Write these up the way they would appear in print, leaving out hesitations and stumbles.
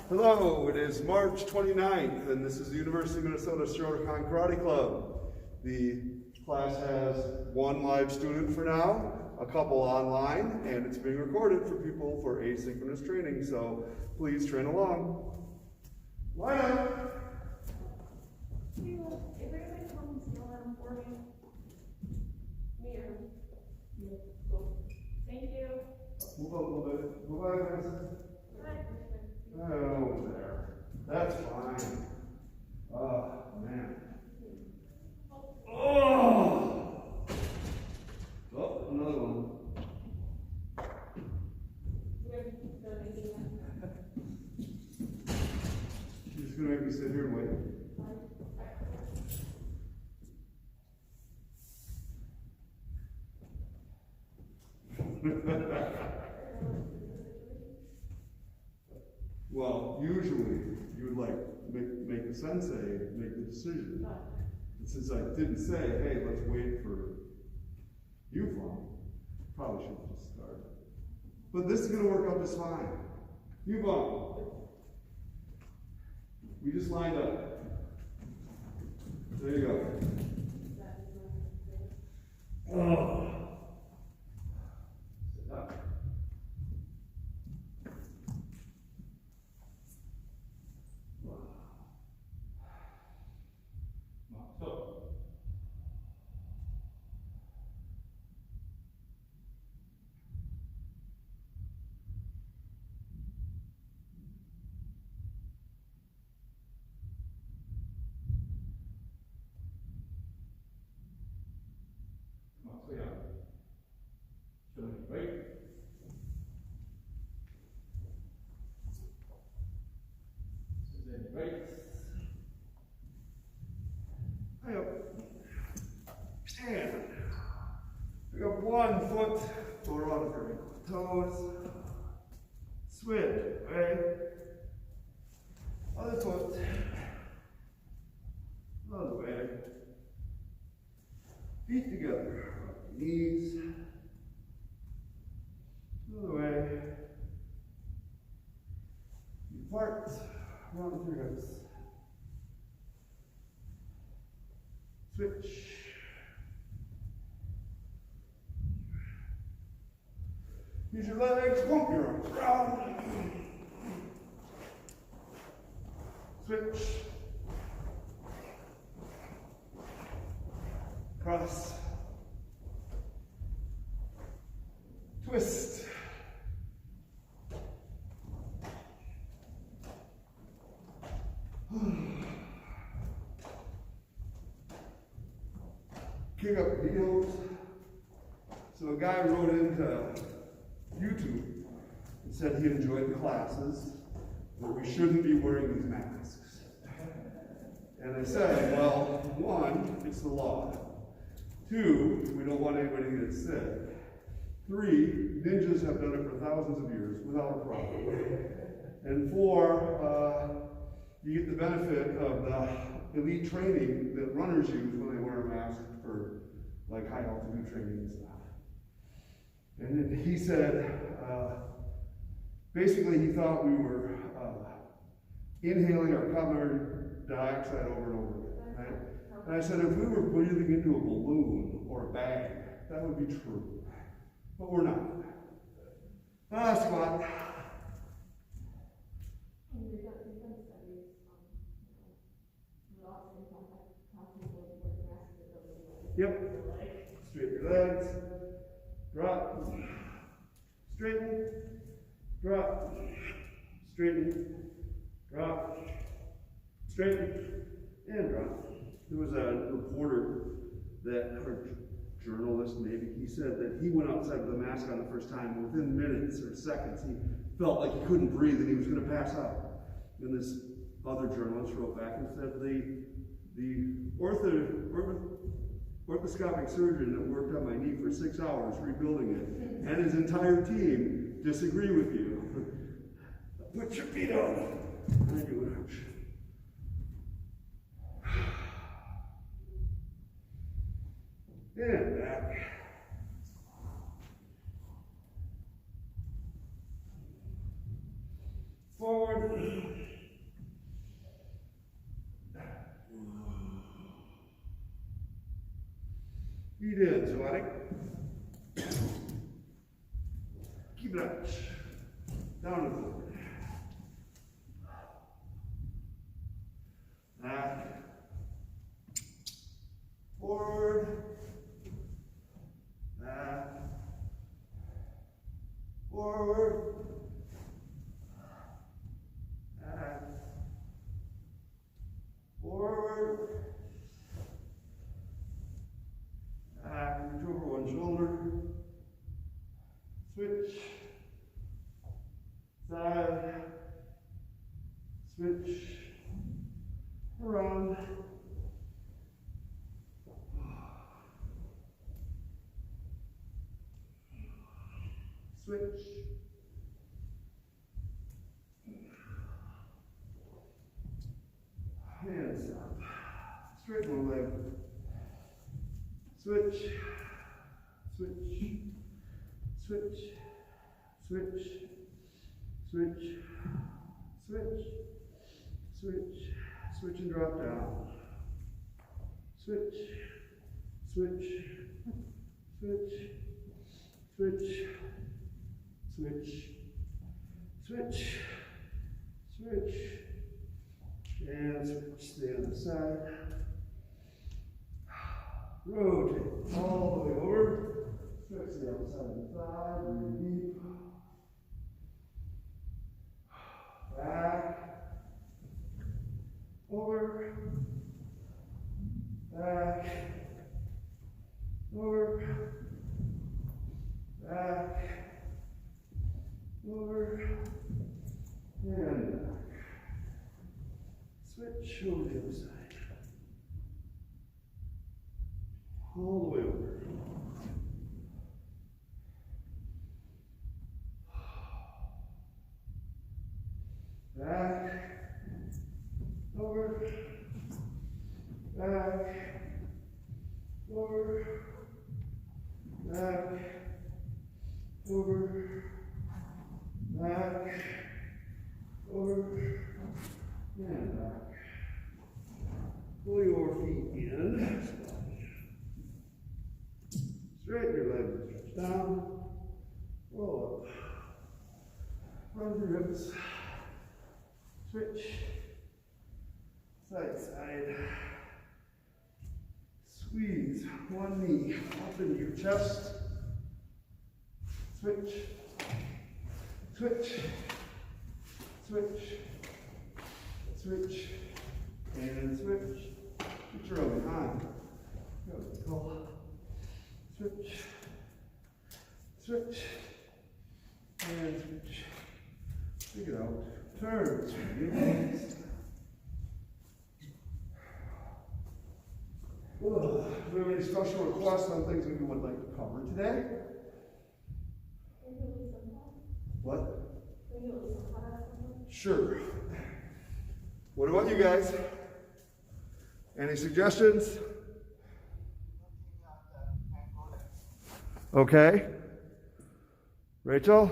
Hello, it is March 29th, and this is the University of Minnesota Shotokan Karate Club. The class has one live student for now, a couple online, and it's being recorded for people for asynchronous training, so please train along. Line up! Everybody come smell them for me. Mirror. Thank you. Move up a little bit. Move out, Vanessa. Oh, there. That's fine. Oh, man. Oh! Oh, another one. She's just going to make me sit here and wait. Well, usually you would like make the sensei make the decision. And since I didn't say, hey, let's wait for you, probably should have just started. But this is going to work out just fine. You, we just lined up. There you go. Oh. Sit down. Right? Right. High up. And we got 1 foot or on the toes. Switch, right? Other foot. Other way. Feet together. Knees. Other way. Apart. Round through hips. Switch. Use your legs, pump your arms around. Switch. Cross. Twist. Kick up the heels. So a guy wrote into YouTube and said he enjoyed the classes, but we shouldn't be wearing these masks. And I said, well, 1, it's the law. 2, we don't want anybody to get sick. 3, ninjas have done it for thousands of years without a problem. And 4, you get the benefit of the elite training that runners use when they wear a mask for like high altitude training and stuff. And then he said, basically he thought we were inhaling our carbon dioxide over and over again, right? And I said, if we were breathing into a balloon or a bag, that would be true. But we're not. Squat. Yep. Straighten your legs. Drop. Straighten. Drop. Straighten. Drop. Straighten. And drop. There was a reporter or journalist maybe, he said that he went outside with a mask on the first time. Within minutes or seconds, he felt like he couldn't breathe and he was going to pass out. And this other journalist wrote back and said the orthoscopic surgeon that worked on my knee for 6 hours rebuilding it and his entire team disagree with you. Put your feet on. Thank you. And back. Forward. Feet in, Zwanek. Keep it up. Down and forward. Back. Forward. Back. Forward. Back. Forward. Back. Reach over one shoulder. Switch. Side. Switch. Around. Switch. Hands up. Straighten the leg. Switch. Switch. Switch. Switch. Switch. Switch. Switch. Switch and drop down. Switch. Switch. Switch. Switch. Switch. Switch. Switch. And switch. Stay on the side. Rotate all the way over. Stretch the outside of the thigh. Breathe deep. Back. Over. Back. Over. Back. Over. And back. Switch over the other side. All the way over. Back. Over. Back. Over. Back. Over. Back. Over. And back. Pull your feet in. Straighten your legs and stretch down. Roll up. Run your hips. Switch. Side, side. Squeeze one knee up into your chest. Switch. Switch. Switch. Switch. And switch. Put your other behind. Go. Switch. Switch. And switch. Take it out. Turn. Do we have any special requests on things we would like to cover today? What? Sure. What about you guys? Any suggestions? Okay. Rachel?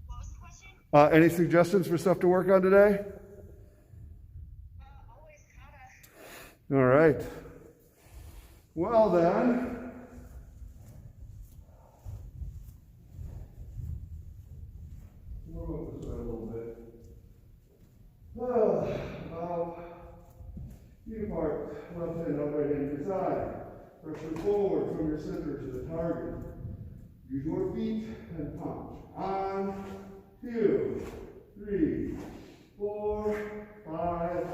What was the question? Any suggestions for stuff to work on today? Always kata. All right. Well then, we'll move this way a little bit. Now, feet apart, left hand upright hand to your side. Pressure forward from your center to the target. Use your feet and punch. On, 2, 3, 4, 5,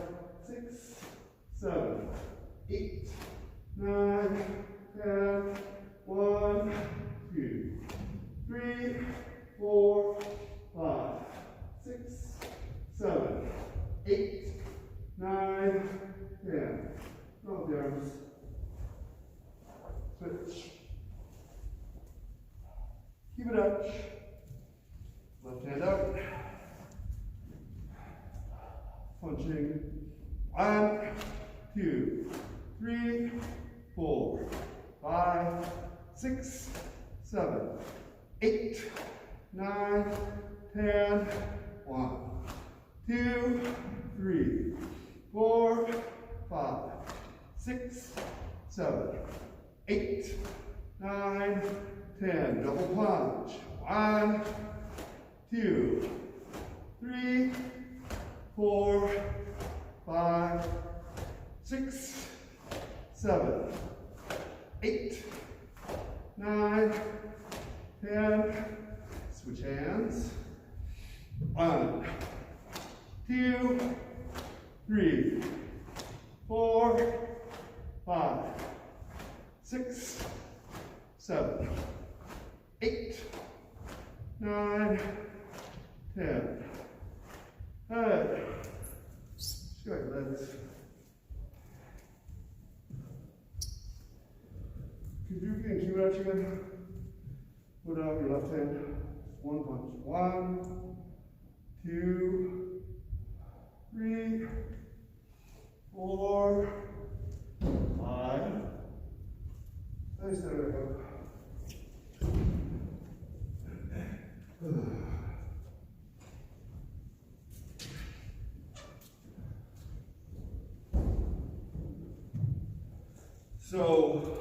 6, 7, 8, 9, 10, 1, 2, 3, 4, 5, 6, 7, 8, 9, 10. Drop the arms. Switch. Keep it up. Left hand out. Punching. 1, 2, 3, 4, 5, 6, 7, 8, 9, 10. 1, 2, 3, 4, 5, 6, 7, 8, 9, 10. Double punch. 1, 2, 3, 4, 5, 6, 7, 8, 9, 10. Switch hands. 1, 2, 3, 4, 5, 6, 7, 8, 9, 10. Good. Good, legs. Could you can keep it out again? Put out your left hand. One punch. 1, 2, 3, 4, 5. Nice, there we go. So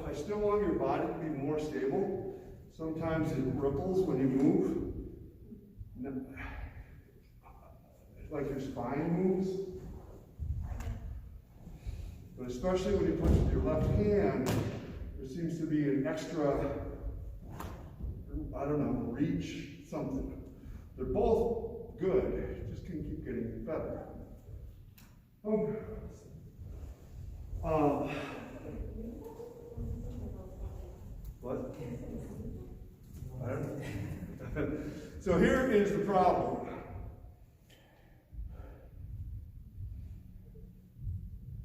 I still want your body to be more stable. Sometimes it ripples when you move. Like your spine moves. But especially when you punch with your left hand, there seems to be an extra, I don't know, reach, something. They're both good, just can keep getting better. What? I don't know. So here is the problem.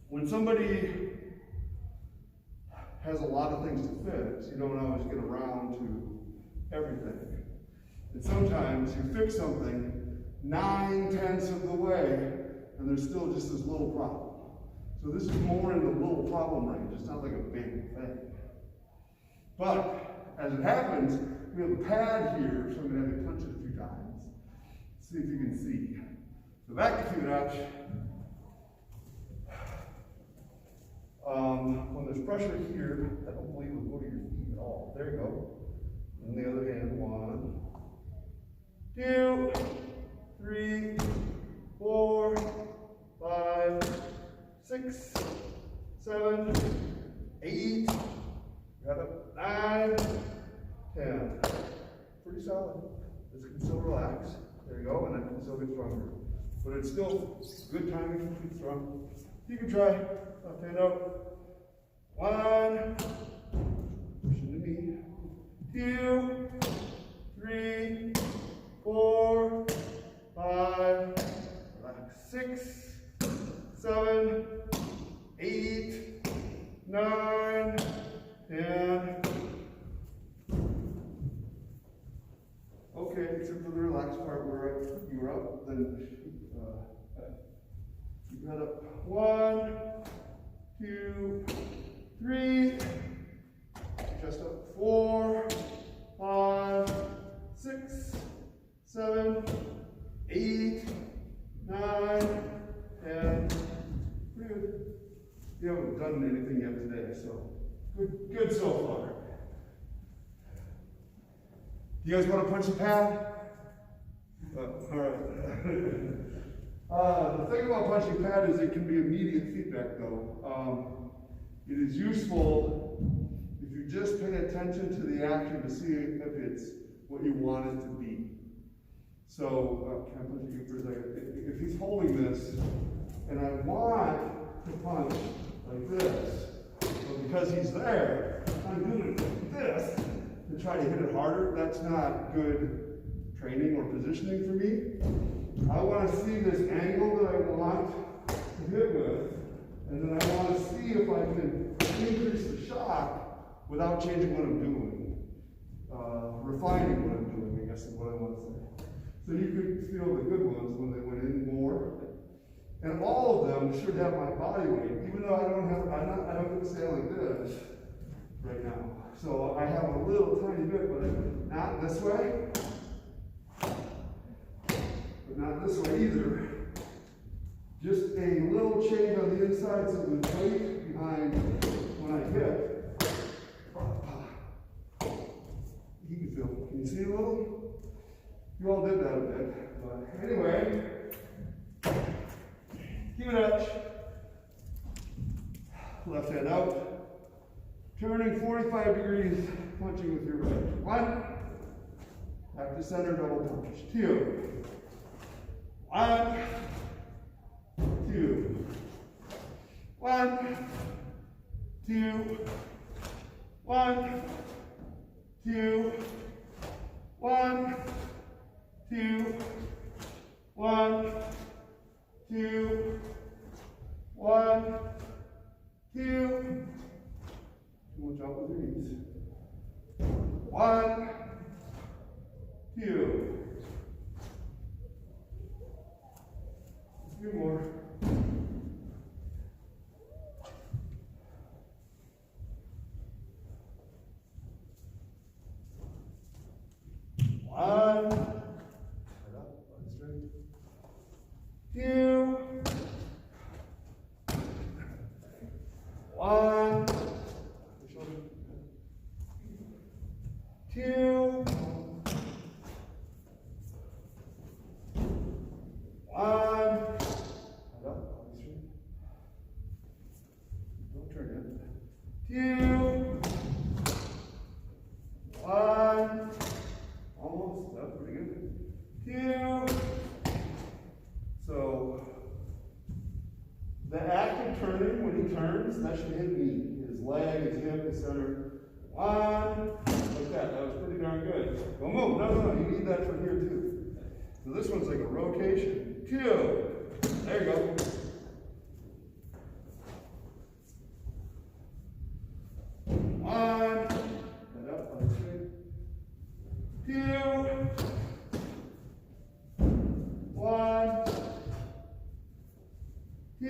When somebody has a lot of things to fix, you don't always get around to everything. And sometimes you fix something 9/10 of the way, and there's still just this little problem. So this is more in the little problem range. It's not like a big thing. But as it happens, we have a pad here, so I'm going to have you punch it a few times. See if you can see. So back to Fibonacci. When there's pressure here, I don't believe it'll go to your feet at all. There you go. On the other hand, 1, 2, 3, 4, 5, 6, 7, 8, got up, 9, 10. Pretty solid. This can still relax. There you go, and I can still get stronger. But it's still good timing to keep strong. You can try. Left hand out. 1, pushing to me. 2, 3, 4, 5, relax. 6, 7, 8, 9, 10. Okay, except for the relaxed part where you were up, then keep that up. 1, 2, 3, chest up. 4, 5, 6, 7, 8, 9, 10. Pretty good. You haven't done anything yet today, so good so far. You guys want to punch the pad? All right. The thing about punching pad is it can be immediate feedback, though. It is useful if you just pay attention to the action to see if it's what you want it to be. So, can I punch you for a second? If he's holding this, and I want to punch like this, but because he's there, I'm doing this to try to hit it harder. That's not good training or positioning for me. I want to see this angle that I want to hit with, and then I want to see if I can increase the shock without changing what I'm doing. Refining what I'm doing, I guess is what I want to say. So you could feel the good ones when they went in more. And all of them should have my body weight, even though I don't get to stand like this right now. So I have a little tiny bit, but not this way. But not this way either. Just a little change on the inside so the weight behind when I hit. You can feel, can you see a little? You all did that a bit, but anyway, keep it up. Left hand out, turning 45 degrees, punching with your right. 1, back to center, double punch. 2, 1, 2, 1, 2, 1, 2, 1, 2, 1, 2, 1, 2. We'll jump with your knees. 1, 2. A few more. 1, right up, line straight. 2, 1, 2, 1, right up, line straight. Don't turn yet. 2, 1. Almost, that's pretty good. 2. So, the act of turning, when he turns, that should hit me. His leg, his hip, his center. 1, like that. That was pretty darn good. Don't move. No. You need that from here too. So this one's like a rotation. 2. There you go. One. Head up, leg straight. 2, 1, 2.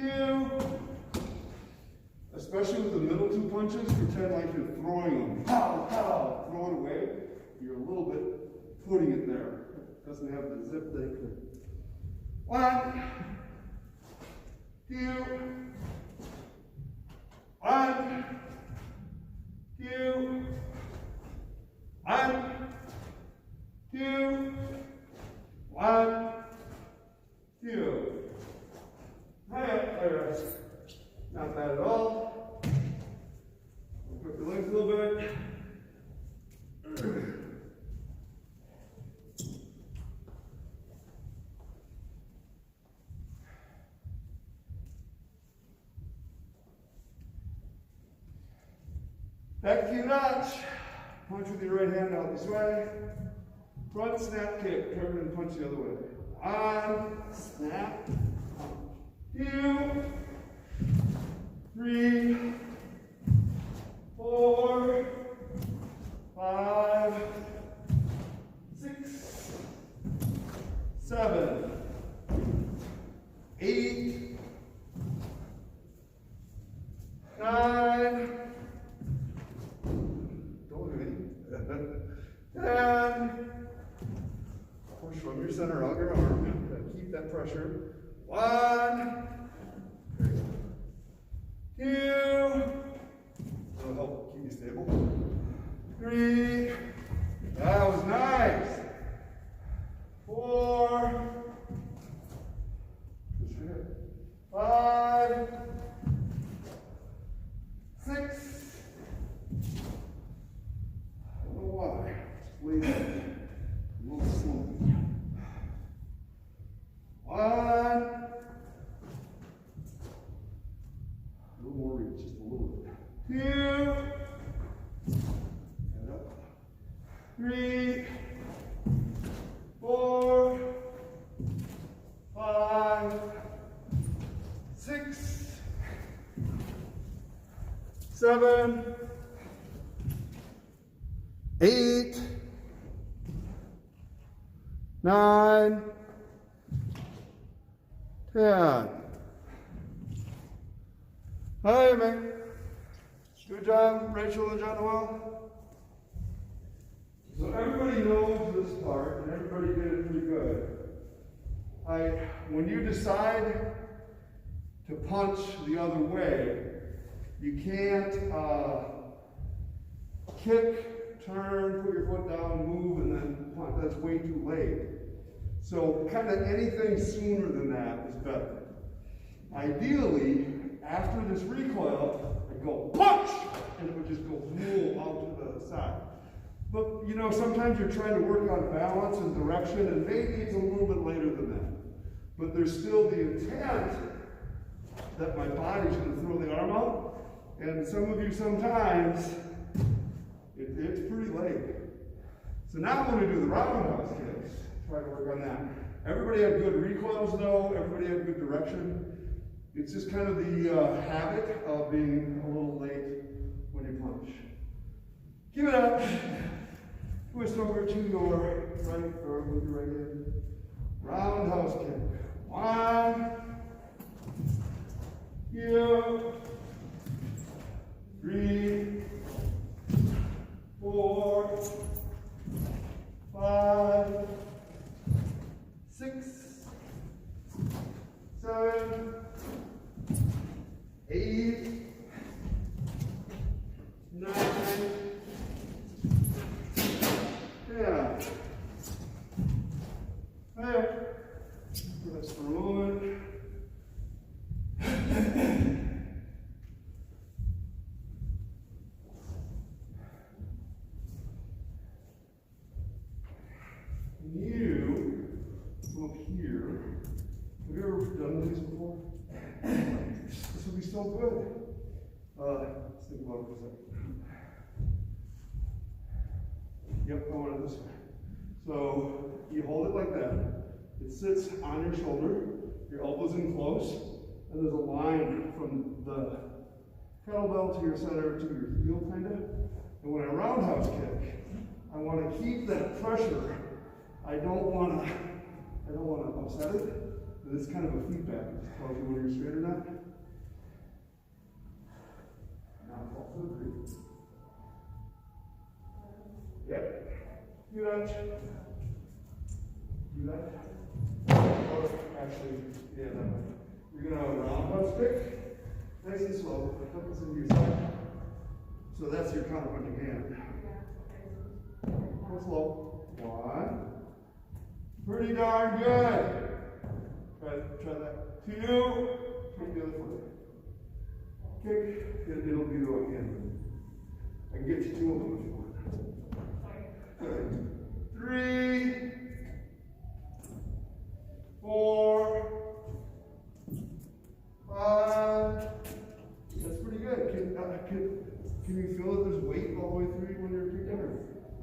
Especially with the middle two punches, pretend like you're throwing them. Pow, pow, throw it away. You're a little bit putting it there. It doesn't have the zip thing. 1, 2, 1, 2, 1, 2, 1, 2. There. Not bad at all. Put the legs a little bit. Back to your notch. Punch with your right hand out this way. Front snap kick. Turn and punch the other way. 1, snap, punch. 2, 3, 4, 5, 6, 7, 8, 9, don't do any, 10, push from your center out your arm, keep that pressure. 1, 2, that'll help keep you stable. 3, that was nice. 4, 5, 6, I don't know why, just leave it a little slow. 1, a little more reach, just a little bit. 2, and up. 3, 4, 5, 6, 7, 8, 9, 10. Hi, man. Good job, Rachel and John Noel. So everybody knows this part, and everybody did it pretty good. When you decide to punch the other way, You can't kick, turn, put your foot down, move, and then punch. That's way too late. So kind of anything sooner than that is better. Ideally, after this recoil, I go punch, and it would just go boom out to the side. But you know, sometimes you're trying to work on balance and direction, and maybe it's a little bit later than that. But there's still the intent that my body's going to throw the arm out. And some of you sometimes, it's pretty late. So now I'm going to do the roundhouse kicks. Try to work on that. Everybody had good recoils though. Everybody had good direction. It's just kind of the habit of being a little late when you punch. Give it up. Twist over to your right, or with your right hand. Roundhouse kick. 1, 2, 3, 4, 5, 6, 7, 8, 9, yeah. There. Rest for a moment. You come up here. Have you ever done these before? This would be so good. Let's think about it for a second. Yep, I want it this way. So you hold it like that. It sits on your shoulder. Your elbow's in close, and there's a line from the kettlebell to your center to your heel, kind of. And when I roundhouse kick, I want to keep that pressure. I don't want to upset it. But it's kind of a feedback. It tells you whether you're straight or not. Now fall to the groove. Yep. Do that. Do that. Or actually, yeah, that way. You're going to roundhouse kick. Nice and slow. Focus into your side. So that's your counterpunching hand. Go slow. 1. Pretty darn good. Try that. 2. Kick the other foot. Kick. It'll be the right hand. I can get you 2 of them if you want. Good. 3, 4, 5. That's pretty good. Can you feel that there's weight all the way through when you're kicking? Or?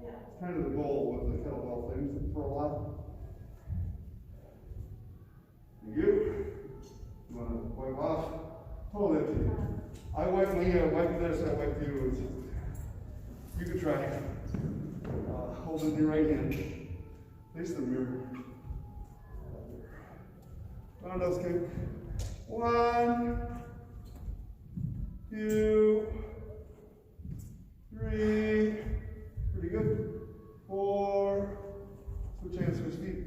Yeah. Kind of the goal with the kettlebell things for a while. You want to wipe off? Hold it. I wipe me, I wipe this, I wipe you. You can try. Hold it in your right hand. Face the mirror. Roundhouse kick. 1, 2, 3. Pretty good. 4. Switch hands, switch feet.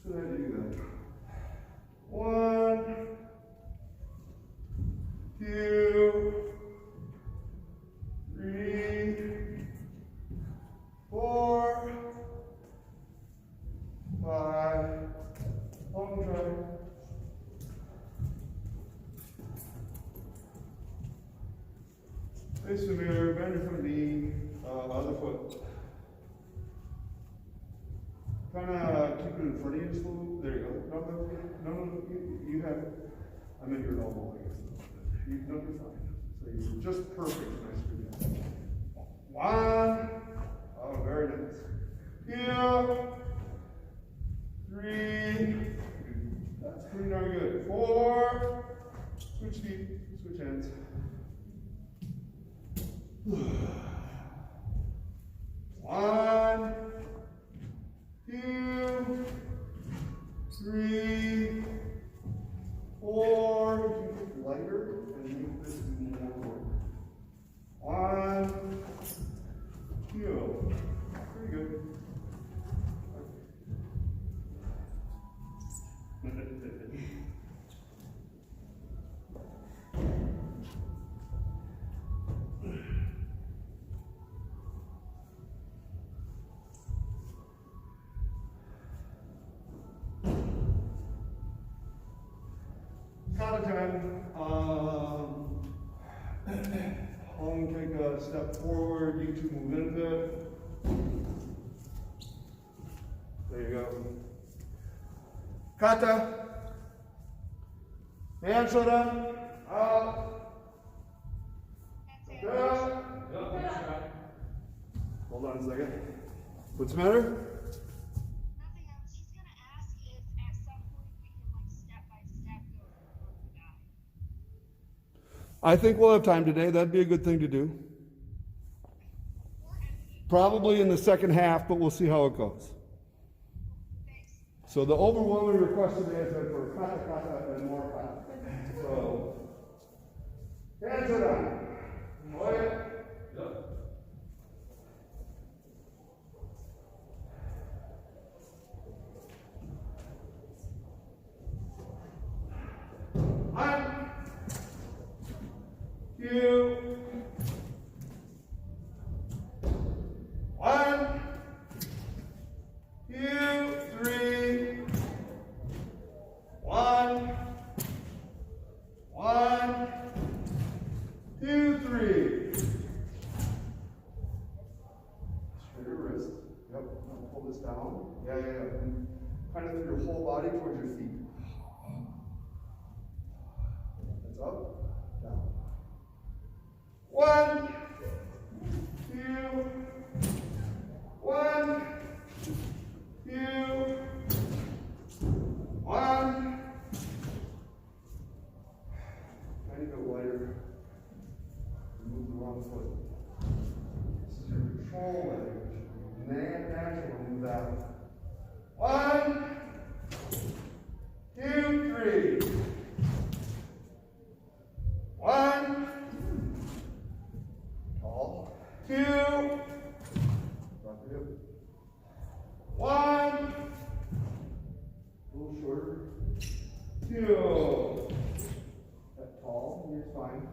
So how do you do that? 1, 2, 3, 4, 5. Long try. Face the mirror, bend your foot knee, other foot. Kind of keep it in front of you just a little. There you go. No, you have it. I meant your elbow, I guess. You're fine. So you're just perfect. Nice, good. 1. Oh, very nice. 2, 3. That's pretty darn good. 4. Switch feet. Switch hands. 1, 2, 3, 4. Keep it lighter and make this more work. 1, 2. Pretty good. step forward, you two move in a bit. There you go. Kata. Heian Shodan. Out. That's it. Down. Hold on a second. What's the matter? Nothing. I was just gonna ask if at some point we can like step by step go from the guy. I think we'll have time today. That'd be a good thing to do. Or empty. Probably in the second half, but we'll see how it goes. Thanks. So the overwhelming request today has been for kata and more kata. So, hands it on. Yep. One, two, one, two, three, one, two, three. Straight your wrist. Yep. Now pull this down. Yeah. And kind of through your whole body towards your feet. That's up, down. One, two, one, two, one. Tiny bit wider. Move the wrong foot. This is your control leg. Natural, move that. One, two, three. One. Tall. Two. Drop your hip. One. A little shorter. Two. That tall, your spine.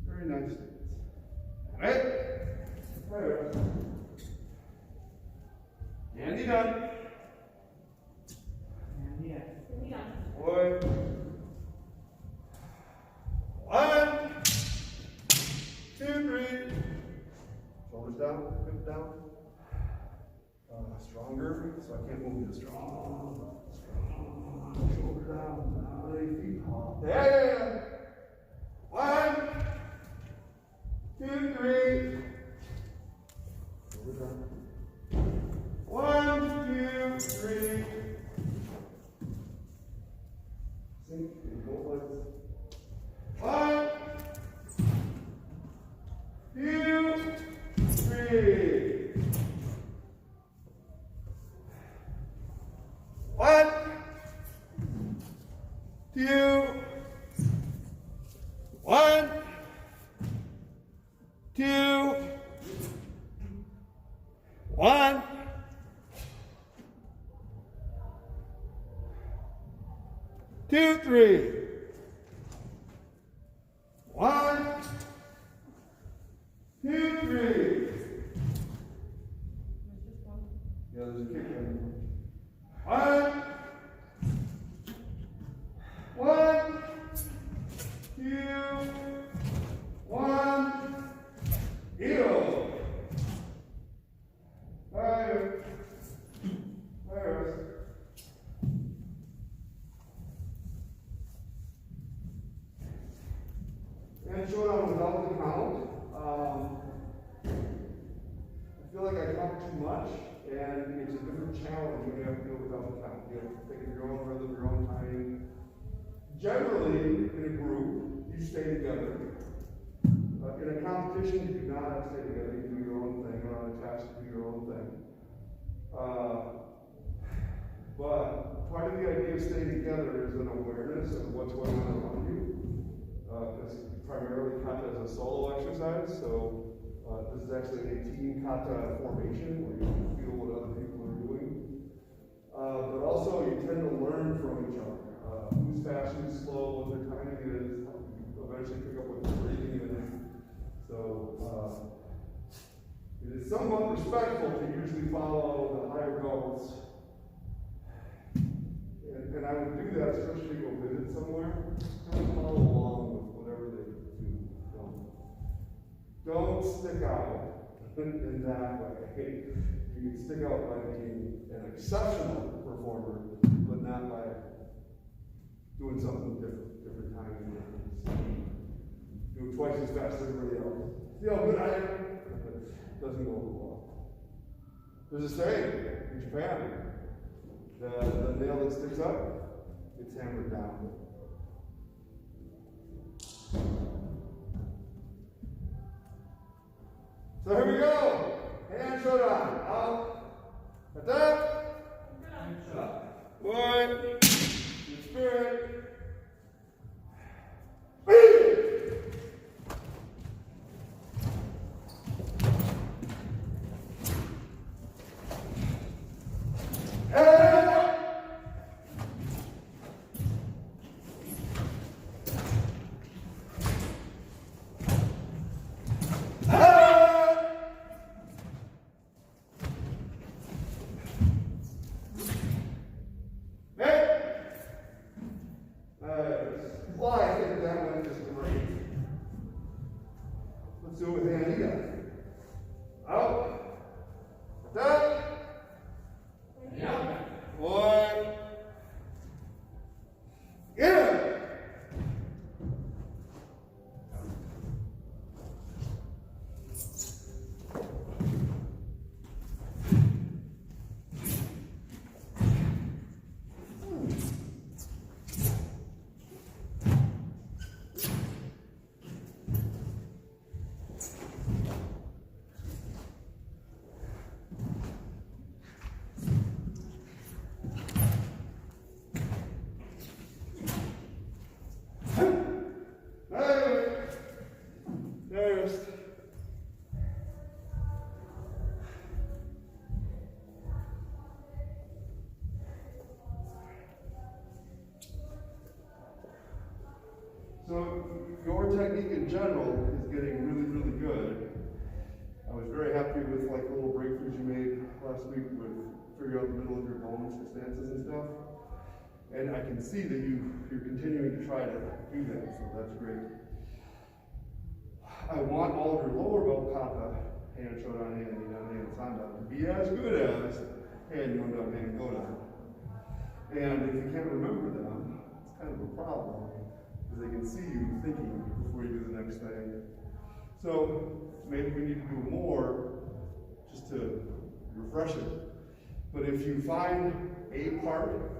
Very nice stance. Right? Right. Heian Nidan. Boy. One, two, three. Shoulders down, hip down. Stronger, so I can't move this strong. Shoulder down, really feet tall. Yeah. One, two, three. Shoulder down. One, two, three. Sink in both legs. One, two, three. One, two, one, two, one, two, three. One, two, three. Yeah, there's a kick in. One, two, one. Heel. Fire. And Shodan without the count. I feel like I talk too much, and it's a different challenge when you have to do it without the count. You have to think of your own rhythm, your own timing. Generally, in a group, you stay together. In a competition, you do not have to stay together. You do your own thing, or on a task, you do your own thing. But part of the idea of staying together is an awareness of what's going on around you. It's primarily kata as a solo exercise, so this is actually a team kata formation where you can feel what other people are doing. But also you tend to learn from each other. Who's fast, who's slow, what their timing is, you eventually pick up what their breathing is. So it is somewhat respectful to usually follow the higher goals. And I would do that, especially if you go visit somewhere, kind of follow along with whatever they do. Don't stick out in that way. You can stick out by being an exceptional performer, but not by doing something different time and different. Do it twice as fast as everybody else. See how good I am? Doesn't go over well. There's a saying in Japan, the nail that sticks up, it's hammered down. So here we go. Heian Shodan. Out. Kata. One. Good spirit. Let's do it with Heian Nidan. Out. Down. One. In. So your technique in general is getting really, really good. I was very happy with like the little breakthroughs you made last week with figuring out the middle of your bones for stances and stuff. And I can see that you're continuing to try to do that, so that's great. I want all of your lower belt kata, Heian Shodan, Heian Nidan, Heian Sandan, to be as good as Heian Yondan, Heian Godan. And if you can't remember them, it's kind of a problem, because they can see you thinking before you do the next thing. So maybe we need to do more just to refresh it. But if you find a part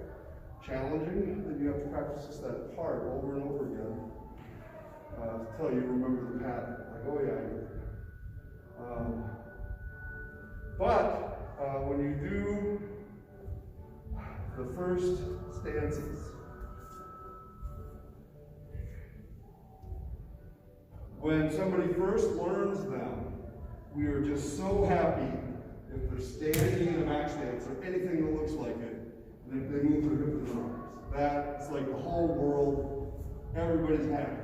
challenging, then you have to practice just that part over and over again until you remember the pattern. Like, oh yeah, I get it. But when you do the first stances, when somebody first learns them, we are just so happy if they're standing in a back stance or anything that looks like it, and if they move their hips and arms. That's like the whole world, everybody's happy.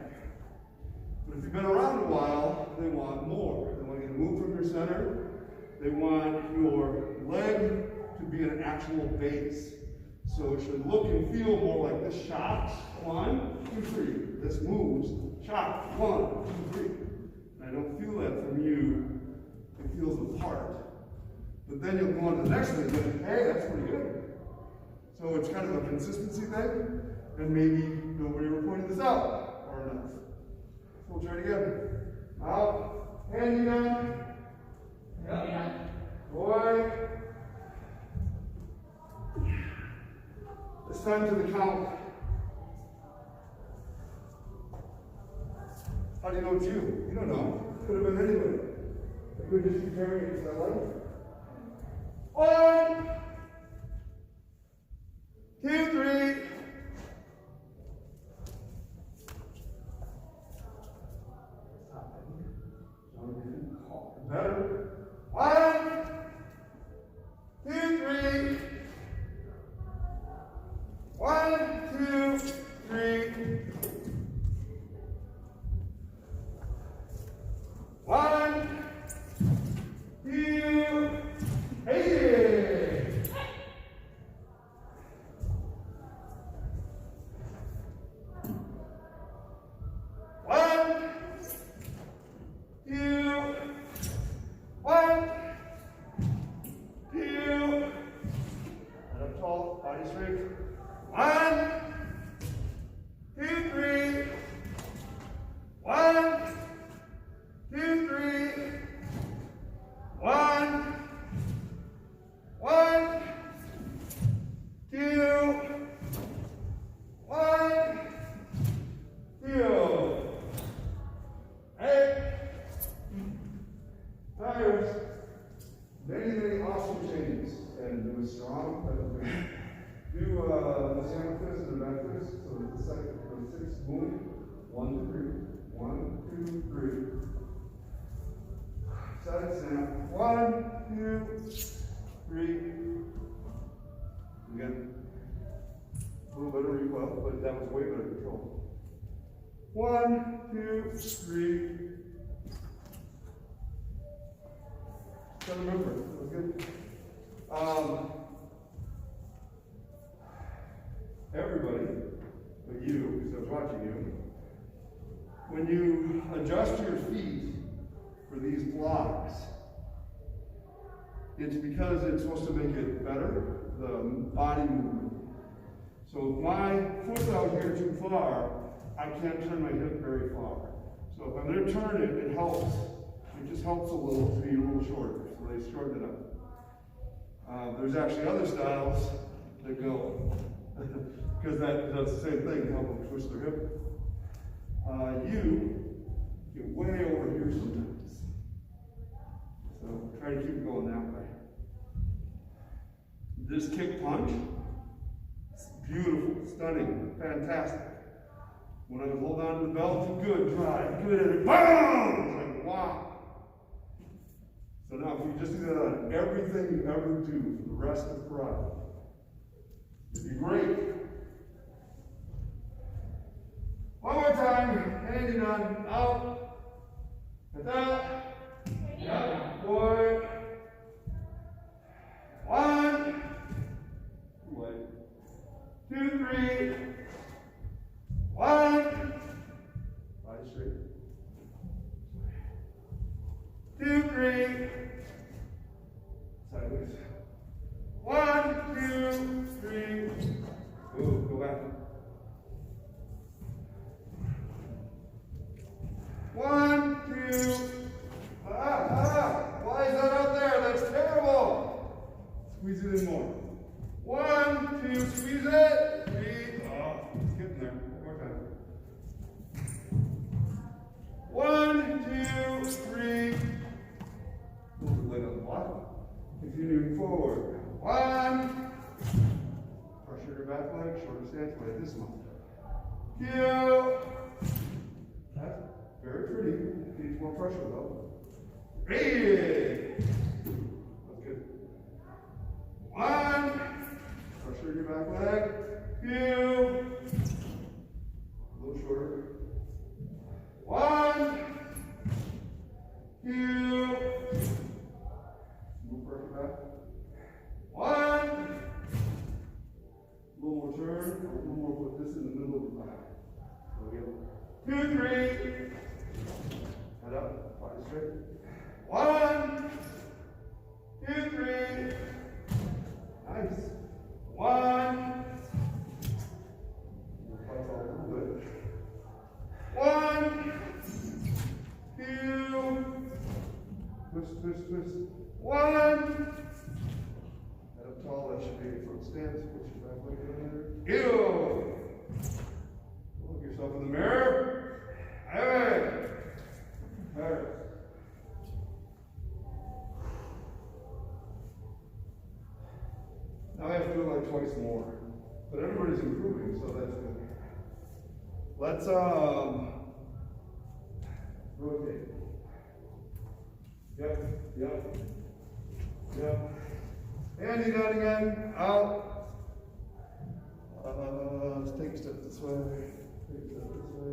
But if you've been around a while, they want more. They want you to move from your center. They want your leg to be an actual base. So it should look and feel more like this shot. 1, 2, 3. This moves. Shot. 1, 2, 3. And I don't feel that from you. It feels apart. But then you'll go on to the next thing and think, hey, that's pretty good. So it's kind of a consistency thing. And maybe nobody ever pointed this out or enough. So we'll try it again. Out. Hand down. Yeah. Boy. This time to the count. How do you know it's you? You don't know. It could have been anybody. You could just be carrying it because I like it. 1, 2, 3. Better. 1, 2, 3. 1, 2, 3. 1, 2, hey! 1, 2. requires many, many offsuit changes. And do a strong, do the sandwich twist and the back twist. So the second, the 6, boom. 1, 2, 3. 1, 2, 3. Side snap. 1, 2, 3. Again, a little bit of recoil, but that was way better control. 1, 2, 3. Gotta remember, that was good. Everybody, but you, because I was watching you, when you adjust your feet for these blocks, it's because it's supposed to make it better, the body movement. So if my foot's out here too far, I can't turn my hip very far. So if I'm going to turn it, it helps. It just helps a little to be a little shorter. So they shorten it up. There's actually other styles that go, because that does the same thing, help them twist their hip. You get way over here sometimes. So try to keep it going that way. This kick punch, it's beautiful, stunning, fantastic. When I was holding on to the belt, good drive, good, boom! It's like, wow. So now if you just do that on everything you ever do for the rest of karate, it'd be great. One more time, Heian Nidan, out, Kata, yep, boy. 1, 2, 3, 1, body straight, 2, 3, sideways, 1, 2, 3, ooh, go back. 1, 2, why is that out there? That's terrible. Squeeze it in more. 1, 2, squeeze it. 3, it's getting there. One more time. 1, 2, 3. Move the leg on the bottom. Continuing forward. 1. Pressure your back leg, shoulder stance like this one. 2. That's very pretty. Needs more pressure though. 3. That's good. 1. Pressure your back leg. 2. A little shorter. 1. 2. Move pressure back. 1. A little more turn. A little more put this in the middle of the back. So we go. 2, 3. Head up. Body straight. 1. 2, 3. Nice. 1. Fight all a little bit. 1. 2. Twist, twist, twist. 1. Head up tall. That should be a front stance. Put your back leg in there. Ew. Look yourself in the mirror. Hey. Hey. Now I have to do it like twice more. But everybody's improving, so that's good. Let's rotate. Yep, yep, yep. And you got again, out. Let's take a step this way. Take a step this way.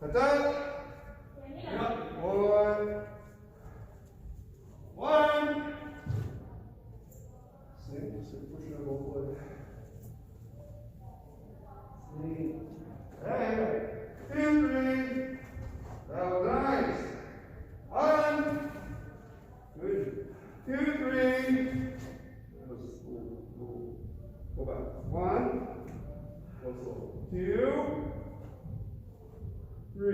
Kata. Yep, boy. 1. Same, just push it both ways. Same. Hey, 2, 3. That was nice. 1. Good. 2, 3. Go back. 1. Go slow. 2. 3.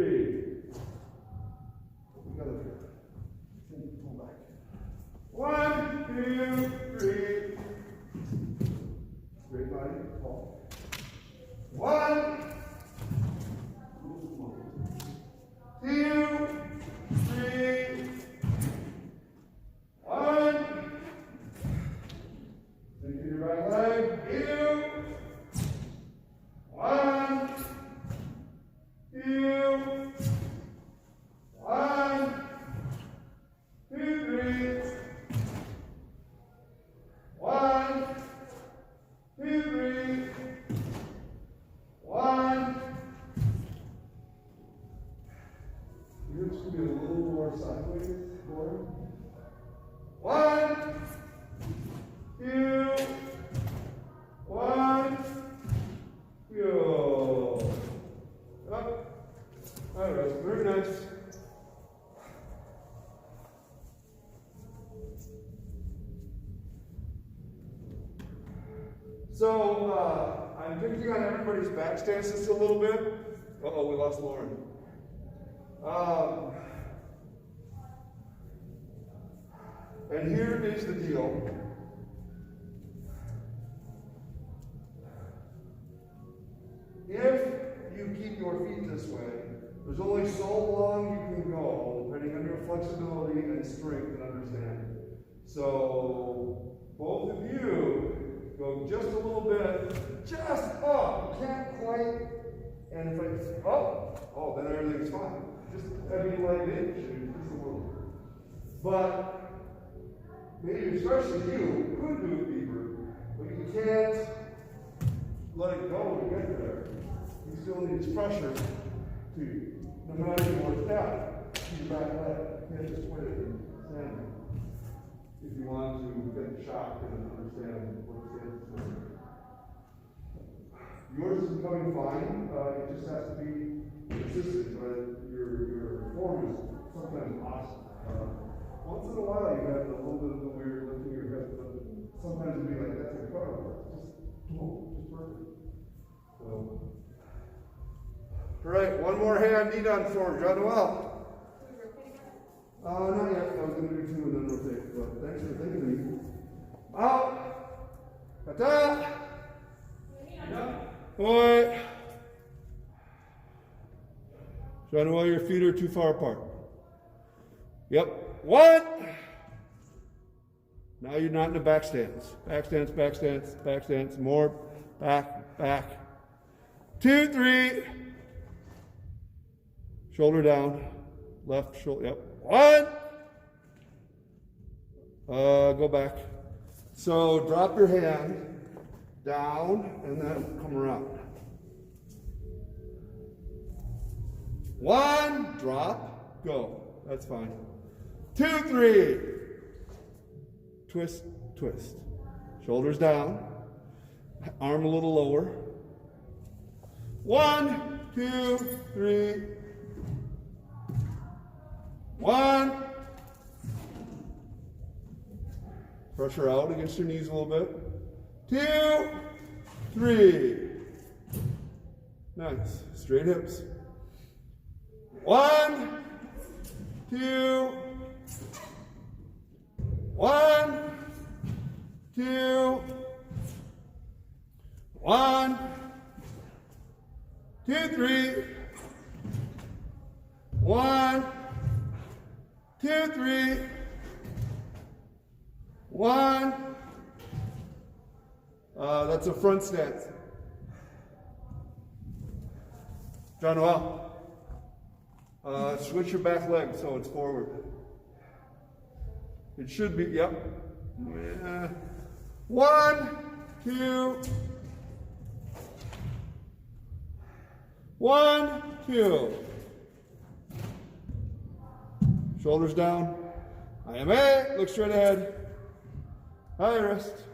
We got a So I'm picking on everybody's back stance just a little bit. Uh-oh, we lost Lauren. And here is the deal. If you keep your feet this way, there's only so long you can go, depending on your flexibility and strength and understanding. So both of you go just a little bit, just up. You can't quite. And if I, oh, then everything's fine. Just heavy leg in, just a little. But maybe especially you could do it deeper, but you can't let it go to get there. You still need pressure to, no matter your step, to your back leg. You can't just quit it and stand it. If you want to get shocked and understand what the stance is doing. Yours is becoming fine. It just has to be consistent, but your form is sometimes awesome. Once in a while, you have a little bit of the weird lifting your hip, but sometimes it'll be like, that's incredible. Just perfect. So, all right, one more Heian Nidan form. John Noel. Not yet. I was going to do two and then rotate, but thanks for thinking of me. Out. Kata. Boy. John Noel, your feet are too far apart. Yep. One. Now you're not in the back stance. Back stance, back stance, back stance. More. Back, back. 2, 3. Shoulder down. Left shoulder. Yep. 1. Go back. So drop your hand down and then come around. 1. Drop. Go. That's fine. 2, 3. Twist, twist. Shoulders down. Arm a little lower. 1, 2, 3. 1. Pressure out against your knees a little bit. 2, 3. Nice. Straight hips. 1, 2. 1, 2. 1, 2, 3. 1, 2, 3. 1. That's a front stance. John Noel. Switch your back leg so it's forward. It should be, yep. 1, 2. 1, 2. Shoulders down. I am A. Look straight ahead. High wrist.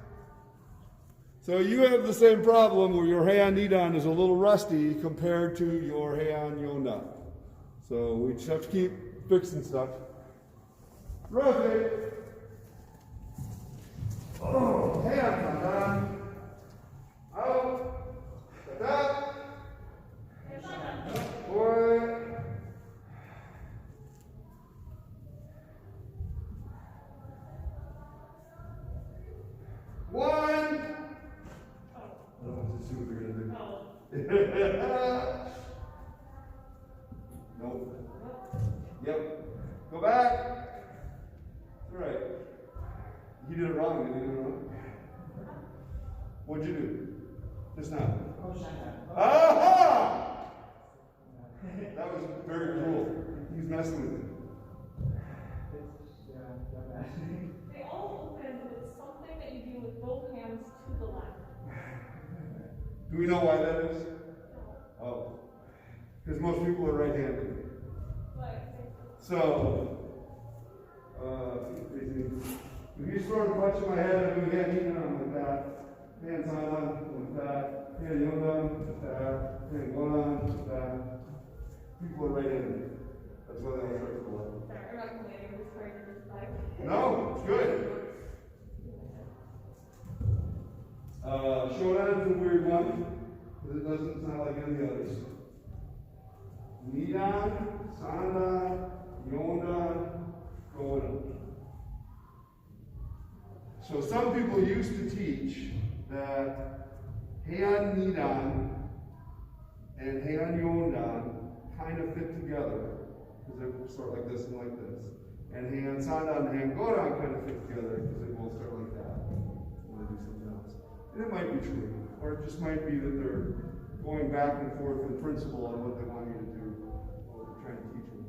So you have the same problem where your Heian Nidan is a little rusty compared to your Heian Yondan. So we just have to keep fixing stuff. Rotate. Oh, Heian Sandan. Out. Kata. Boy. One. I don't want to see what they're going to do. Nope. Yep. Go back. All right. You did it wrong. Did you do it wrong? What'd you do? Just now. Aha! That was very cruel. He's messing with you. They all open, but it's something that you do with both hands to the left. Do we know why that is? Oh. Because most people are right-handed. So, if you sort of punch in my head, I'm going to get eaten on with that. Heian Sandan with that. Heian Yondan with that. Heian Godan with that. People are right-handed. That's why they all start to the left. Sorry, I'm not complaining. I'm just trying to just No, it's good. Shodan. one, because it doesn't sound like any others. Nidan, Sandan, Yondan, Godan. So some people used to teach that Heian Nidan and Heian Yondan kind of fit together, because they start like this and like this. And Heian Sandan and Heian Godan kind of fit together, because they both start like that when they do something else. And it might be true, or it just might be that they're going back and forth in principle on what they want you to do, what they're trying to teach you.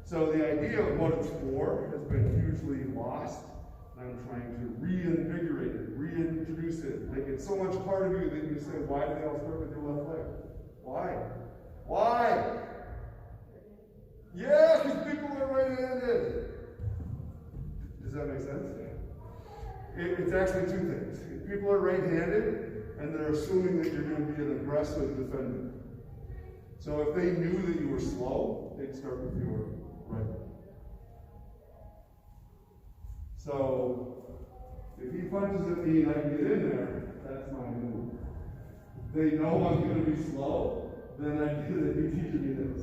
So the idea of what it's for has been hugely lost. I'm trying to reinvigorate it, reintroduce it, make it so much part of you that you say, why do they all start with your left leg? Why? Why? Yeah, because people are right-handed. Does that make sense? It's actually two things. If people are right-handed, and they're assuming that you're going to be an aggressive defender. So if they knew that you were slow, they'd start with your right leg. So, if he punches at me and I can get in there, that's my move. They know I'm going to be slow, then I get it. He teaches me this.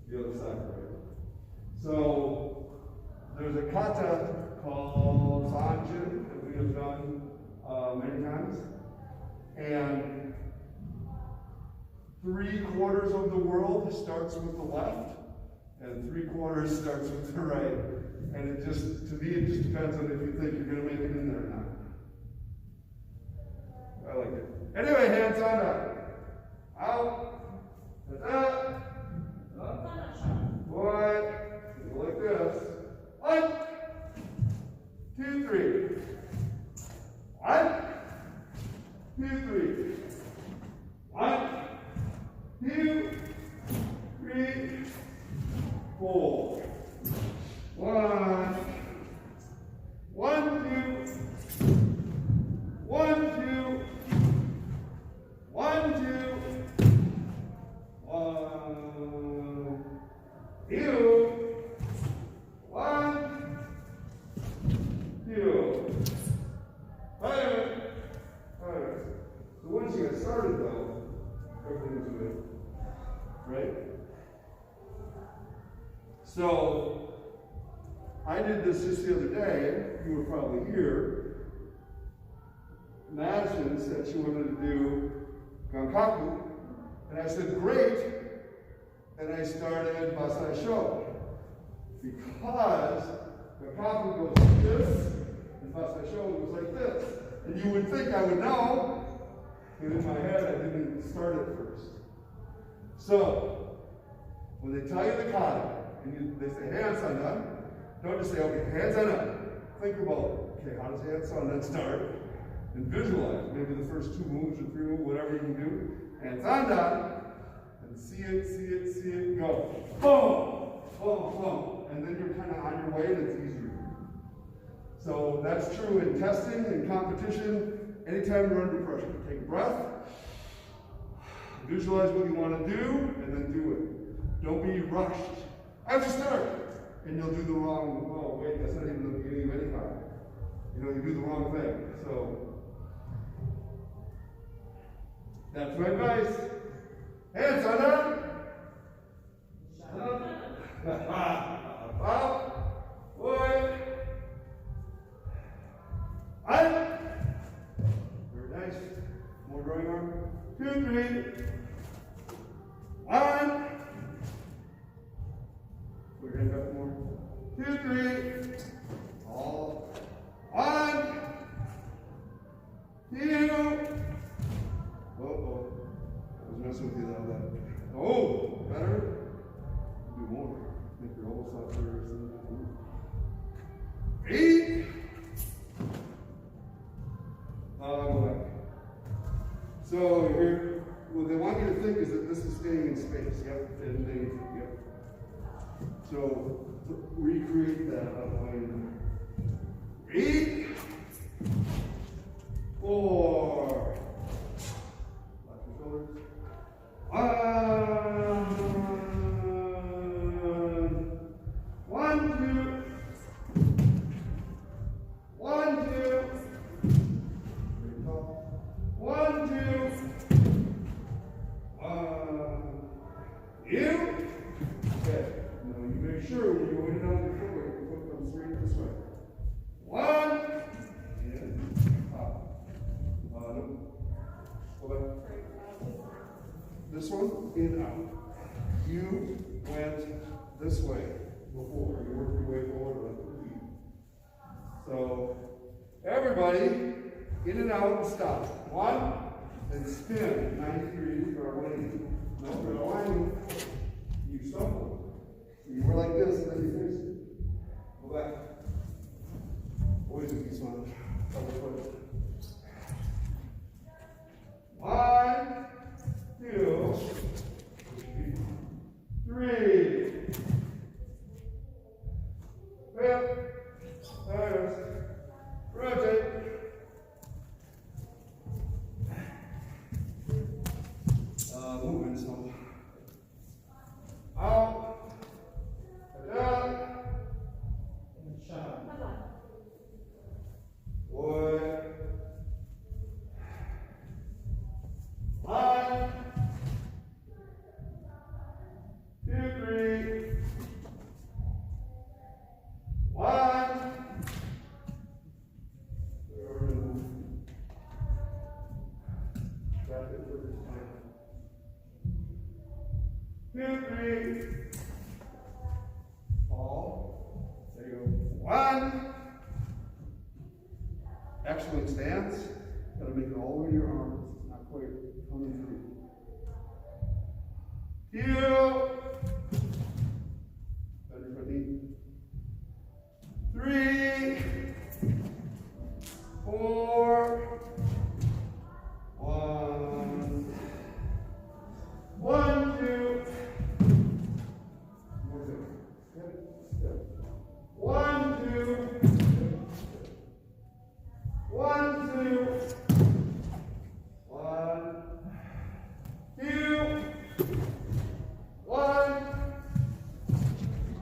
The other side, right? So, there's a kata called Sandan that we have done many times. And 3/4 of the world starts with the left, and 3/4 starts with the right. And it just, to me, it just depends on if you think you're going to make it in there or not. I like it. Anyway, hands on up. Out. That's up. One. Go like this. 1, 2, 3. 1, 2, 3. 1, 2, 3, 4. 1, 1, 2, 1, 2, 1, 2, 1, 2, 1, 2. Alright. So once you get started though, everything's good. Right? So I did this just the other day. You were probably here. Madison said she wanted to do Gankaku. And I said, great. And I started Basai Sho. Because Gankaku goes like this, and Basai Sho goes like this. And you would think I would know, but in my head I didn't start it first. So, when they tell you the kata, and they say, Heian Sandan, don't just say, okay, hands on up. Think about, okay, how does Heian Sandan start? And visualize, maybe the first 2 moves or 3 moves, whatever you can do. Hands Sandan, and see it, go. Boom, boom, boom. And then you're kind of on your way and it's easier. So that's true in testing, in competition, anytime you're under pressure. Take a breath, visualize what you want to do, and then do it. Don't be rushed. I have to start. And you'll do the wrong, oh wait, that's not even the beginning of any time. You do the wrong thing. So, that's my advice. Hands on up. Up. Boy. Up. Very nice. More drawing arm. 2, 3. 1. Put your hand up more. 2, 3. All. 1. 2. Uh-oh. I was messing with you that way. Oh, better? Do more. Make your elbows up there. 8. Go back. So here, what they want you to think is that this is staying in space. Yep. And then, yep. So recreate that on 8. 4. Lock your shoulders. 1, 2. 1, 2. Very tall. 1, Ready? In and out and stop. 1, and spin 90 degrees for a winding. No, for a winding, you stumble. You were like this, and then you fix it. Go back. Always a piece on double foot. 1, 2, 3. Hip. There's. Rotate. Moving, so. Out. Down. Boy. 1, 2, 3. 1. Got it for this time. 2, 3. Fall. There you go. 1. Excellent stance. Got to make it all the way to your arms. It's not quite coming through. 2. Better for knee. 3. 4. 1. 1, 2. More than. Step. 1, 2. 1, 2. 1, 2. 1,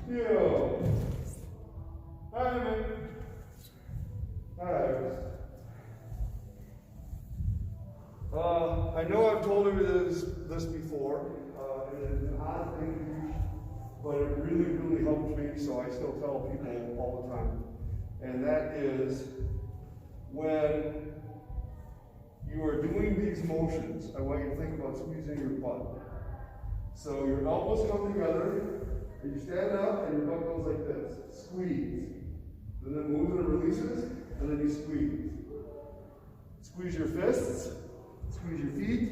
2. Timing. I know I've told you this before, and it's an odd thing, but it really helps me, so I still tell people all the time. And that is, when you are doing these motions, I want you to think about squeezing your butt. So your elbows come together, and you stand up, and your butt goes like this. Squeeze. And then moves and releases, and then you squeeze. Squeeze your fists, squeeze your feet,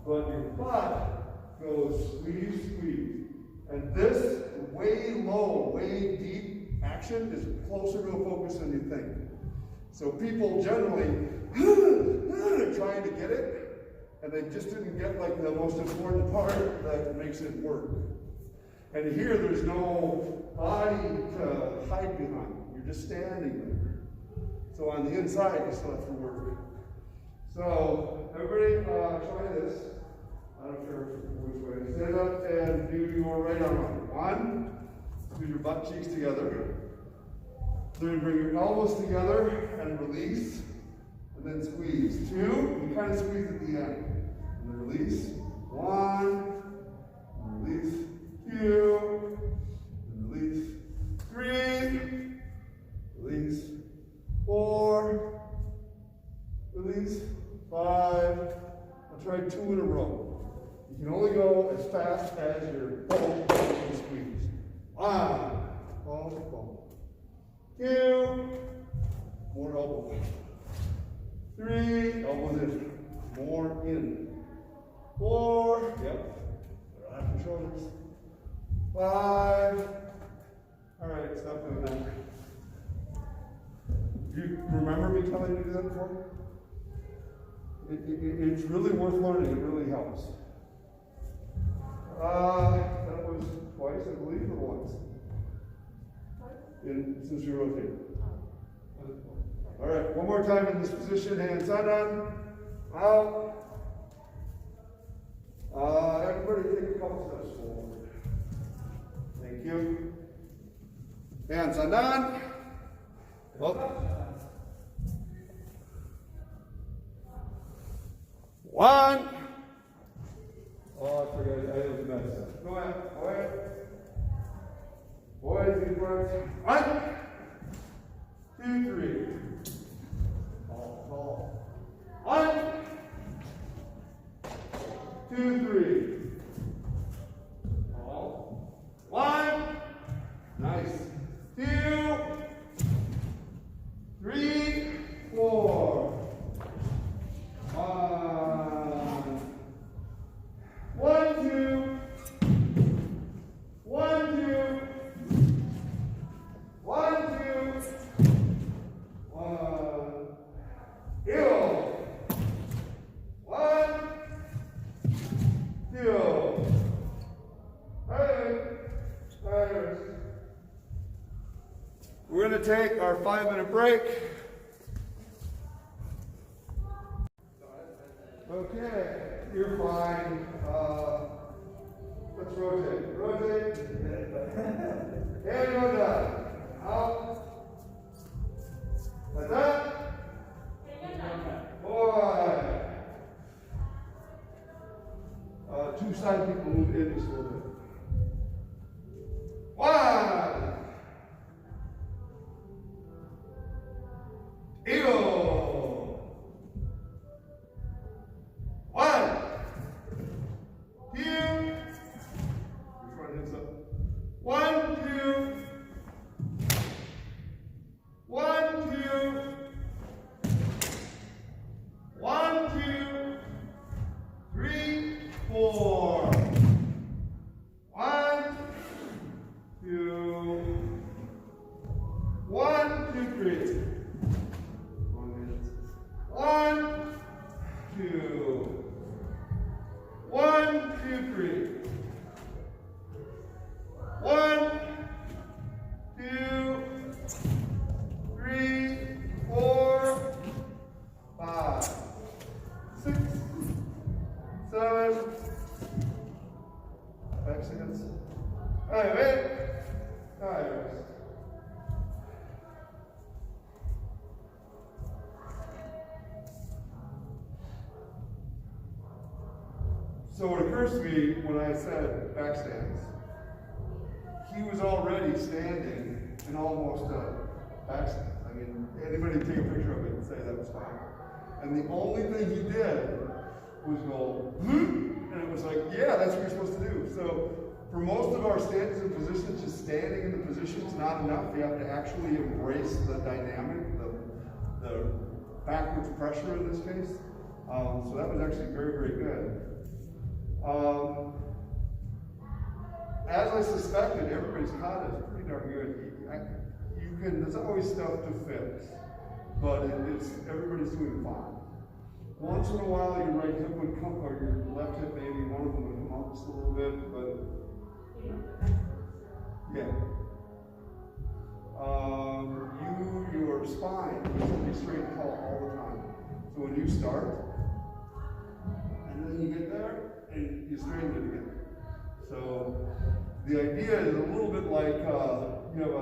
but your butt goes squeeze, squeeze. And this way low, way deep action is closer to a focus than you think. So people generally trying to get it, and they just didn't get like the most important part that makes it work. And here there's no body to hide behind. You're just standing there. So on the inside, you still have to work. So everybody try this. I don't care which way. Stand up and do your right arm up. 1, do your butt cheeks together. Then bring your elbows together and release. And then squeeze. 2, you kind of squeeze at the end. And then release. 1, and release. 2, and release. 3, release. 4, release. 5, I'll try 2 in a row. You can only go as fast as your both can squeeze. 1, boom. 2, more elbow. 3, elbows in. More in. 4, yep. Relax your shoulders. 5. All right, stop doing that. Do you remember me telling you to do that before? It's really worth learning. It really helps. That was twice, I believe, or once? Since you rotated. All right, one more time in this position. Heian Sandan. Out. Everybody take a couple steps forward. Thank you. Heian Sandan. Well. 1. Oh, I forgot. I didn't do that. Go ahead. Go ahead. Boys, deep breaths. 1, 2, 3. Tall. 1, 2, 3. Tall. 1. Nice. 2, 3, 4. We're going to take our 5-minute break. Okay, you're fine. Let's rotate. Rotate. Heian Yondan. Out. Like that. Boy. Two side people move in just a little bit. 1. Eagle. 1. 2. Your front hips up. 1, 2. 1, 2. 1, 2. 3, 4. 1, 2. 1, 2, 3. 1, 2. 1, 2, 3. 1, 2, 3, 4, 5, 6, 7. 5 seconds. All right, wait. All right, rest. So it occurs to me when I said back stands, he was already standing in almost a back stand. I mean, anybody take a picture of it and say that was fine. And the only thing he did was go, and it was like, yeah, that's what you're supposed to do. So for most of our stances and positions, just standing in the position is not enough. You have to actually embrace the dynamic, the backwards pressure in this case. So that was actually very, very good. As I suspected, everybody's kata is pretty darn good. There's always stuff to fix, but everybody's doing fine. Once in a while, your right hip would come, or your left hip, maybe one of them would come up just a little bit, but yeah. Your spine needs to be straight and tall all the time. So when you start, and then you get there, and you straighten it again. So the idea is a little bit like you have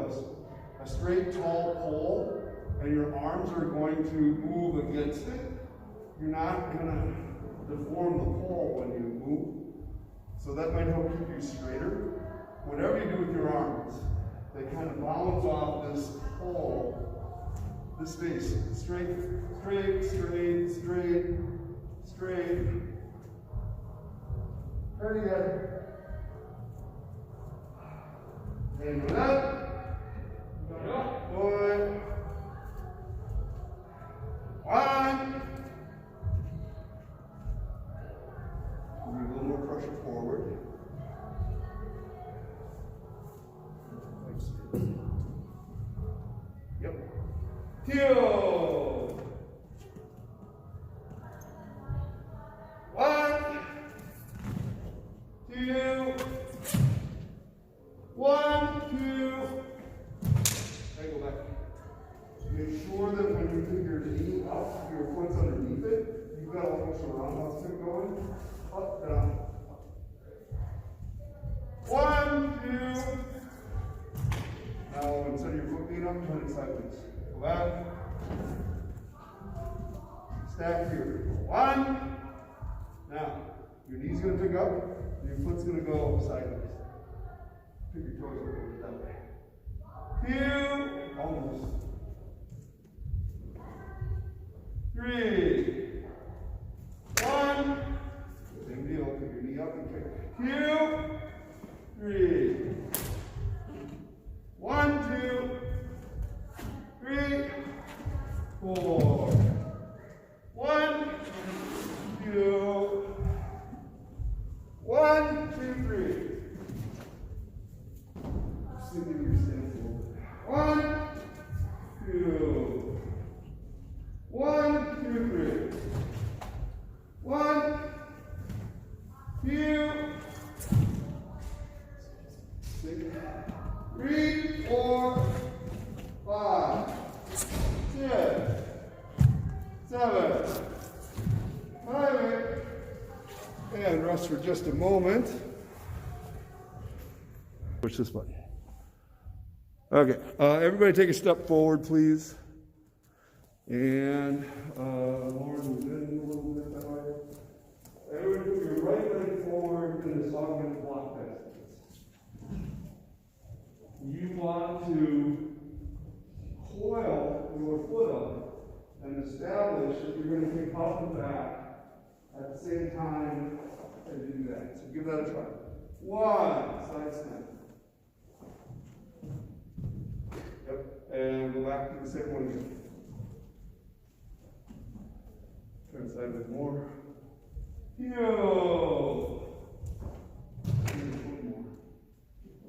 a straight, tall pole, and your arms are going to move against it. You're not going to deform the pole when you move. So that might help keep you straighter. Whatever you do with your arms, they kind of bounce off this pole, this space. Straight, straight, straight, straight, straight. Very good. And up. Boy. 1. Give me a little more pressure forward. Yep. 2. 1. 2. 1, 2. Okay, go back. Make sure that when you put your knee up, your foot's underneath it. You've got almost a roundhouse kick going. Up, down. 1, 2. Now, instead of your foot being up, turn it sideways. Go back. Stack here. 1. Now, your knee's going to pick up, and your foot's going to go sideways. Pick your toes over that way. 2. Almost. 3. 1. Same deal. Pick your knee up and kick. 2. 3. 1, 2. 3. 4. 1, 2. 1, 2, 3. Just give your stance a little bit. 1, 2. 1, 2, 3. for just a moment. Push this button. Okay, everybody take a step forward, please. And Lauren, move in a little bit that way. Everybody put your right leg forward in this augmented block passage. You want to coil your foot up and establish that you're going to kick up and back at the same time as you do that. So give that a try. 1, side snap. Yep, and go back to the same one again. Turn sideways more. Yo! One more.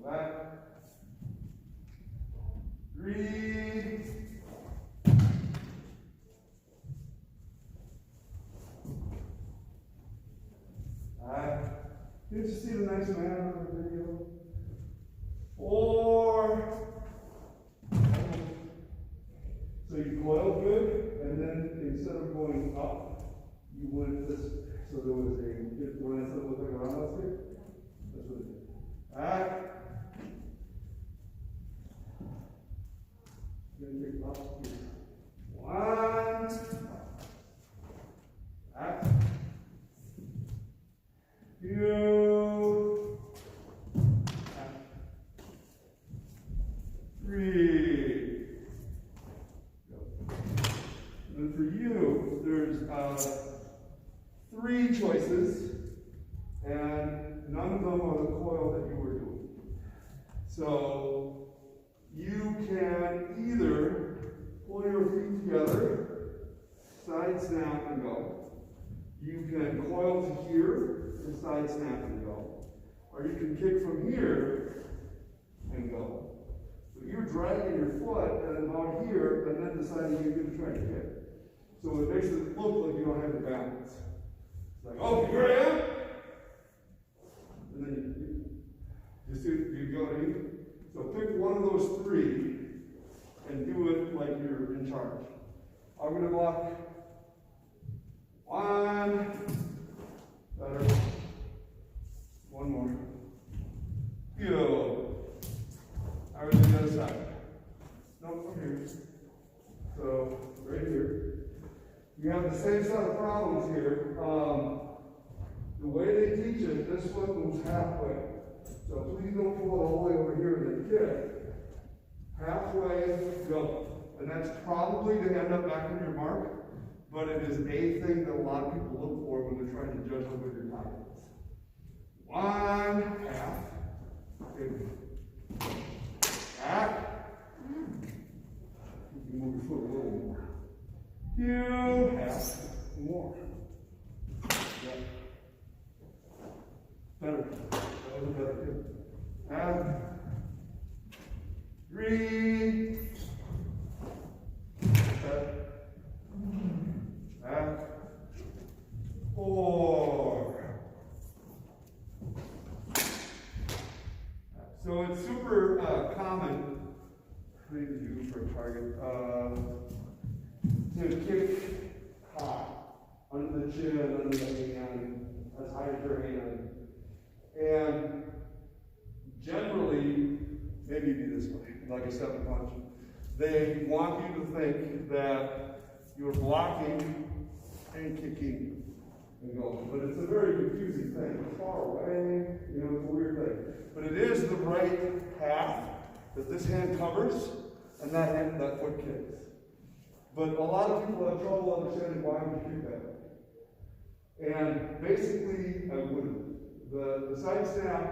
Go back. 3. Did you see the nice man on the video? 4. So you coiled good, and then instead of going up, you went this. So there was when I said look like a roundhouse here, that's what it did. Back. Then kick up here. 1. Back. 2. Back. 3. And for you, there's 3 choices, and none of them are the coil that you were doing. So you can either pull your feet together, side snap and go. You can coil to here and side snap and go. Or you can kick from here and go. But you're dragging your foot and about here and then deciding you're going to try to kick. So it makes it look like you don't have the balance. It's like, oh, here I am. And then you see, you go in. So pick one of those 3 and do it like you're in charge. I'm going to block 1. Better. 1 more. Yo. I was on the other side. Nope, from here. So, right here. You have the same set of problems here. The way they teach it, this foot moves halfway. So please don't pull it all the way over here and then kick. Halfway, go. And that's probably to end up back on your mark, but it is a thing that a lot of people look for when they're trying to judge how good your time is. 1, half. Okay. Back. You can move your foot a little more. 2, half, more. Yeah. Better. That was better too. Half. 3. Half. 4. So it's super common. What did you do for a target? To kick high, under the chin, under the hand, as high as your hand. And generally, maybe be this way, like a step punch. They want you to think that you're blocking and kicking and going. But it's a very confusing thing. It's far away, it's a weird thing. But it is the right half that this hand covers, and that foot kicks. But a lot of people have trouble understanding why we kick that way. And basically, I wouldn't. The side snap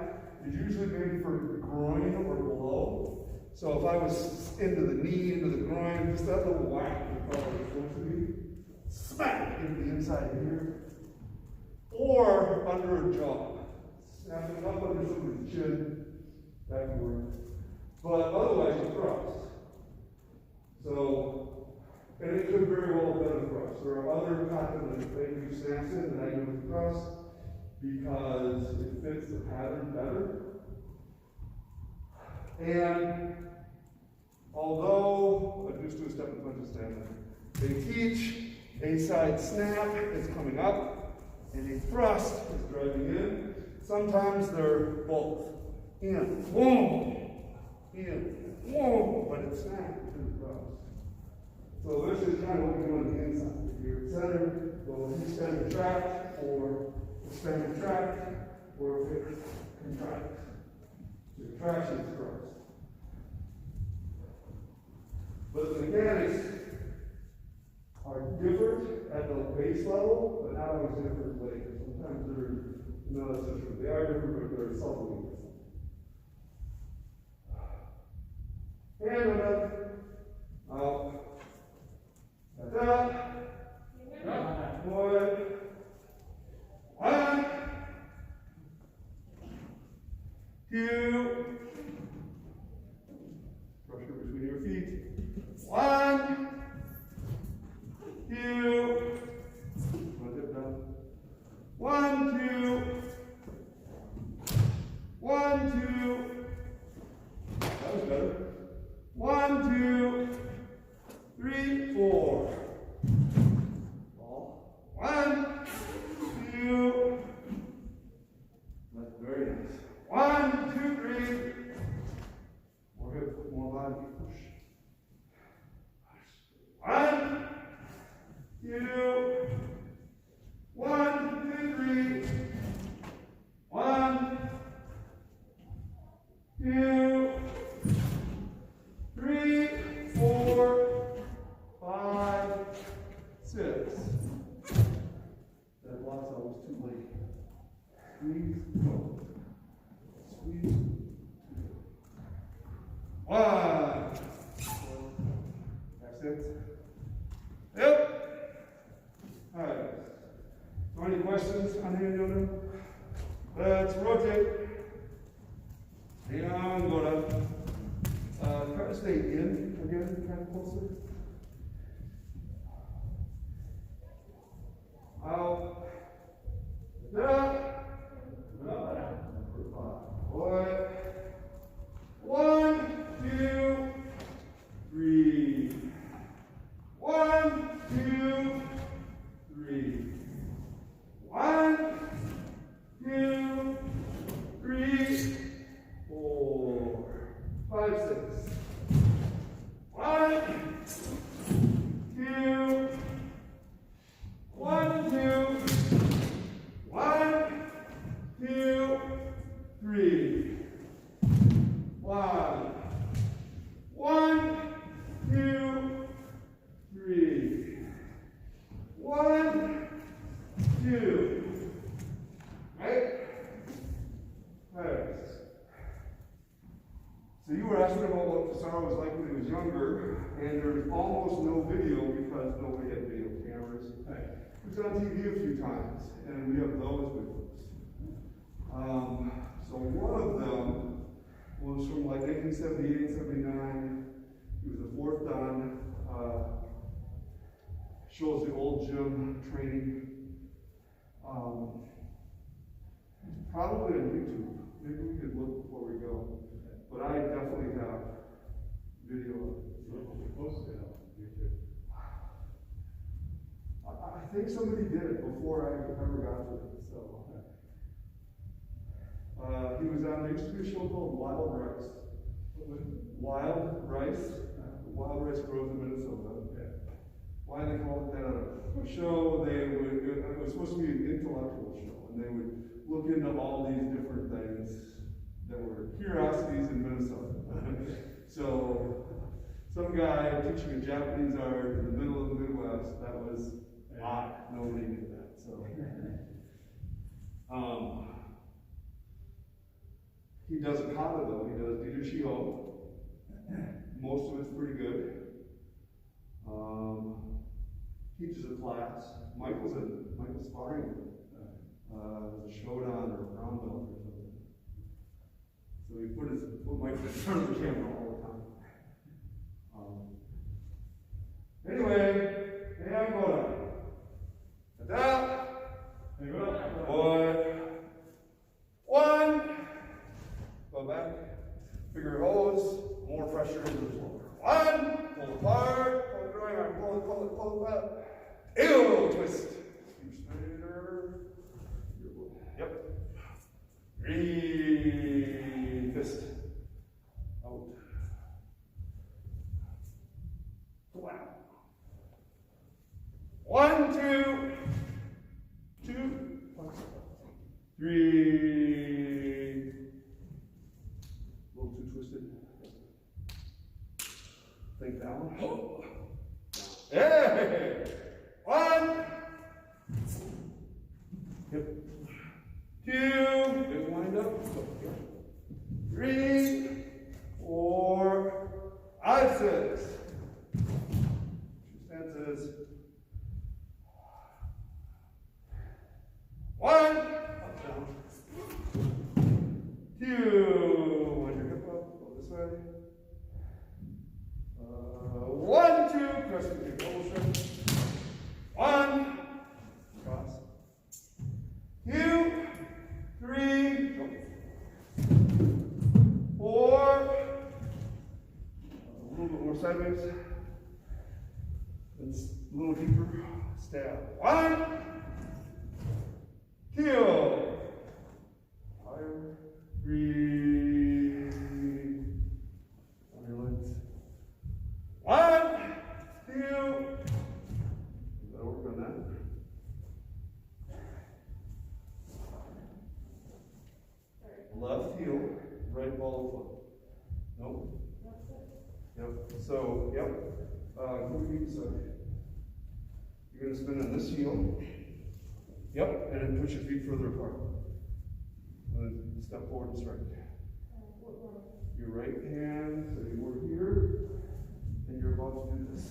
is usually maybe for the groin or below. So if I was into the knee, into the groin, just that little whack is probably supposed to be. Smack into the inside here. Or under a jaw. Snapping up under somebody's chin. That can work. But otherwise, you thrust. So, and it could very well have been a thrust. There are other patterns that they do snaps in that I do with thrust because it fits the pattern better. And although, I'll just do a step and punch and stand there. They teach a side snap, it's coming up, And a thrust is driving in. Sometimes they're both. In, boom, but it's snapped to the thrust. So this is kind of what we do on the inside. If you're center, go extend and tract, or extend and tract, or if it contracts. The contraction is thrust. But the mechanics are different at the base level, but not always different later. Sometimes they're not as different. They are different, but they're subtly different. Hand up. Out. That's up. Forward. One. Two. Pressure between your feet. One. Two. One, two. One, two. That was better. 1, 2, 3, 4. Ball. 1, 2. That's very nice. 1, 2, 3. More hip, more body. Push. 1, 2. 1, 2, 3. 1, 2, 3, 4, 5, 6. That block's always too late. Squeeze, go. Squeeze. 1. That's it. Yep. All right. So any questions on Heian Yondan? Let's rotate. Heian Godan. Try to stay in again, kind of closer. Out. Down. Boy. 1, 2, 3. 1, 2, 3. 1, 2, 3, 4, 5, 6. 1, 2, 1, 2, 1, 2, 3. 1, 1, 2, 3. 1, 2. Right? Right. So you were asking about what Sarah was like when he was younger, and there's almost no video because nobody had video cameras. He was on TV a few times, and we have those videos. So one of them was from like 1978, 79. He was the 4th Dan. Shows the old gym training. Probably on YouTube. Maybe we could look before we go. But I definitely have video of it. I think somebody did it before I ever got to it. So he was on. There used to be a show called Wild Rice. Wild Rice. Wild rice grows in Minnesota. Why they call it that? On a show, it was supposed to be an intellectual show, and they would look into all these different things that were curiosities in Minnesota. So, some guy teaching a Japanese art in the middle of the Midwest, that was odd. Nobody did that. So, he does a kata though. He does Didashio. Most of it's pretty good. Teaches a class. Michael's sparring with a Shodan or a brown belt or something. So he put Michael in front of the camera all the time. Anyway, Heian Godan. Kata. Boy. 1. Go back. Figure hose. More pressure into the shoulder. 1. Pull apart. Pull it drawing arm. Pull it back. Ew, twist. Keep straighter. Yep. Three. Fist. Out. Wow. 1, 2, 2, 3. A little too twisted. Think down. Oh. Hey! 1. Yep. 2. Big wind up. 3, 4, 5, 6. 2 stances. 1. Up, down. 2. Wind your hip up. Go this way. 1, 2. Press with your double shift. 1. Cross. 2, 3. Jump. 4. A little bit more sideways. And a little deeper. Stab. 1, 2. Higher. 3. On your legs. 1, 2. That'll work on that. Left heel, right ball of foot. Nope. Yep. So, yep. Move your feet aside. You're going to spin on this heel. Yep. And then push your feet further apart. And then step forward and strike. Your right hand, so you were here, and you're about to do this.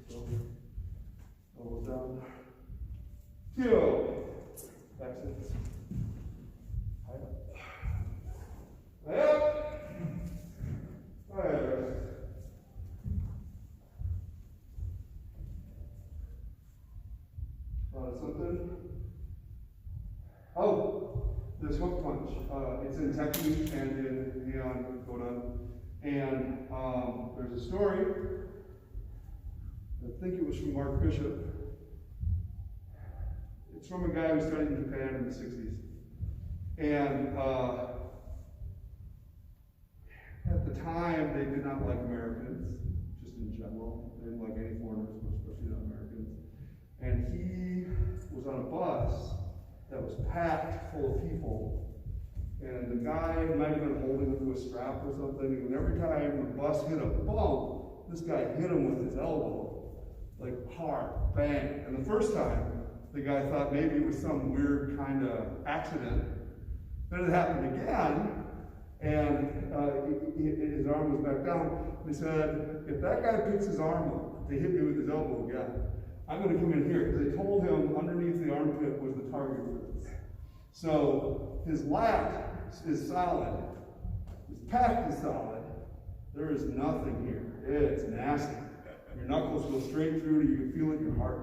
So, elbows down. 2. Back sits. High up. High up. Higher. Something. Oh, this hook punch. It's in technique and in Heian Godan. And there's a story. I think it was from Mark Bishop. It's from a guy who studied in Japan in the 60s. And at the time, they did not like Americans, just in general. They didn't like any foreigners, especially not Americans. And he was on a bus that was packed full of people. And the guy might have been holding him to a strap or something. And every time the bus hit a bump, this guy hit him with his elbow, like hard, bang. And the first time, the guy thought maybe it was some weird kind of accident. Then it happened again, and his arm was back down. They said, if that guy picks his arm up to hit me with his elbow again, I'm going to come in here. Because they told him underneath the armpit was the target for this. So his lat is solid. His pec is solid. There is nothing here. It's nasty. Your knuckles go straight through to you can feel it in your heart.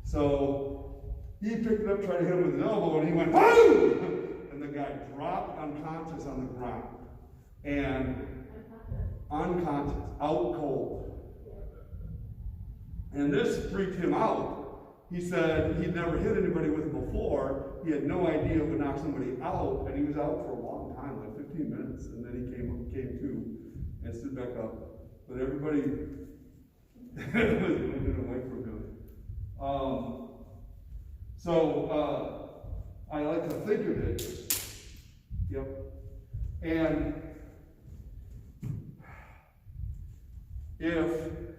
So he picked it up, tried to hit him with his elbow, and he went, boom! And the guy dropped unconscious on the ground. And unconscious, out cold. And this freaked him out. He said he'd never hit anybody with it before. He had no idea it would knock somebody out, and he was out for a long time, like 15 minutes. And then he came to and stood back up. But everybody was moving away from him. I like to think of it. Yep. And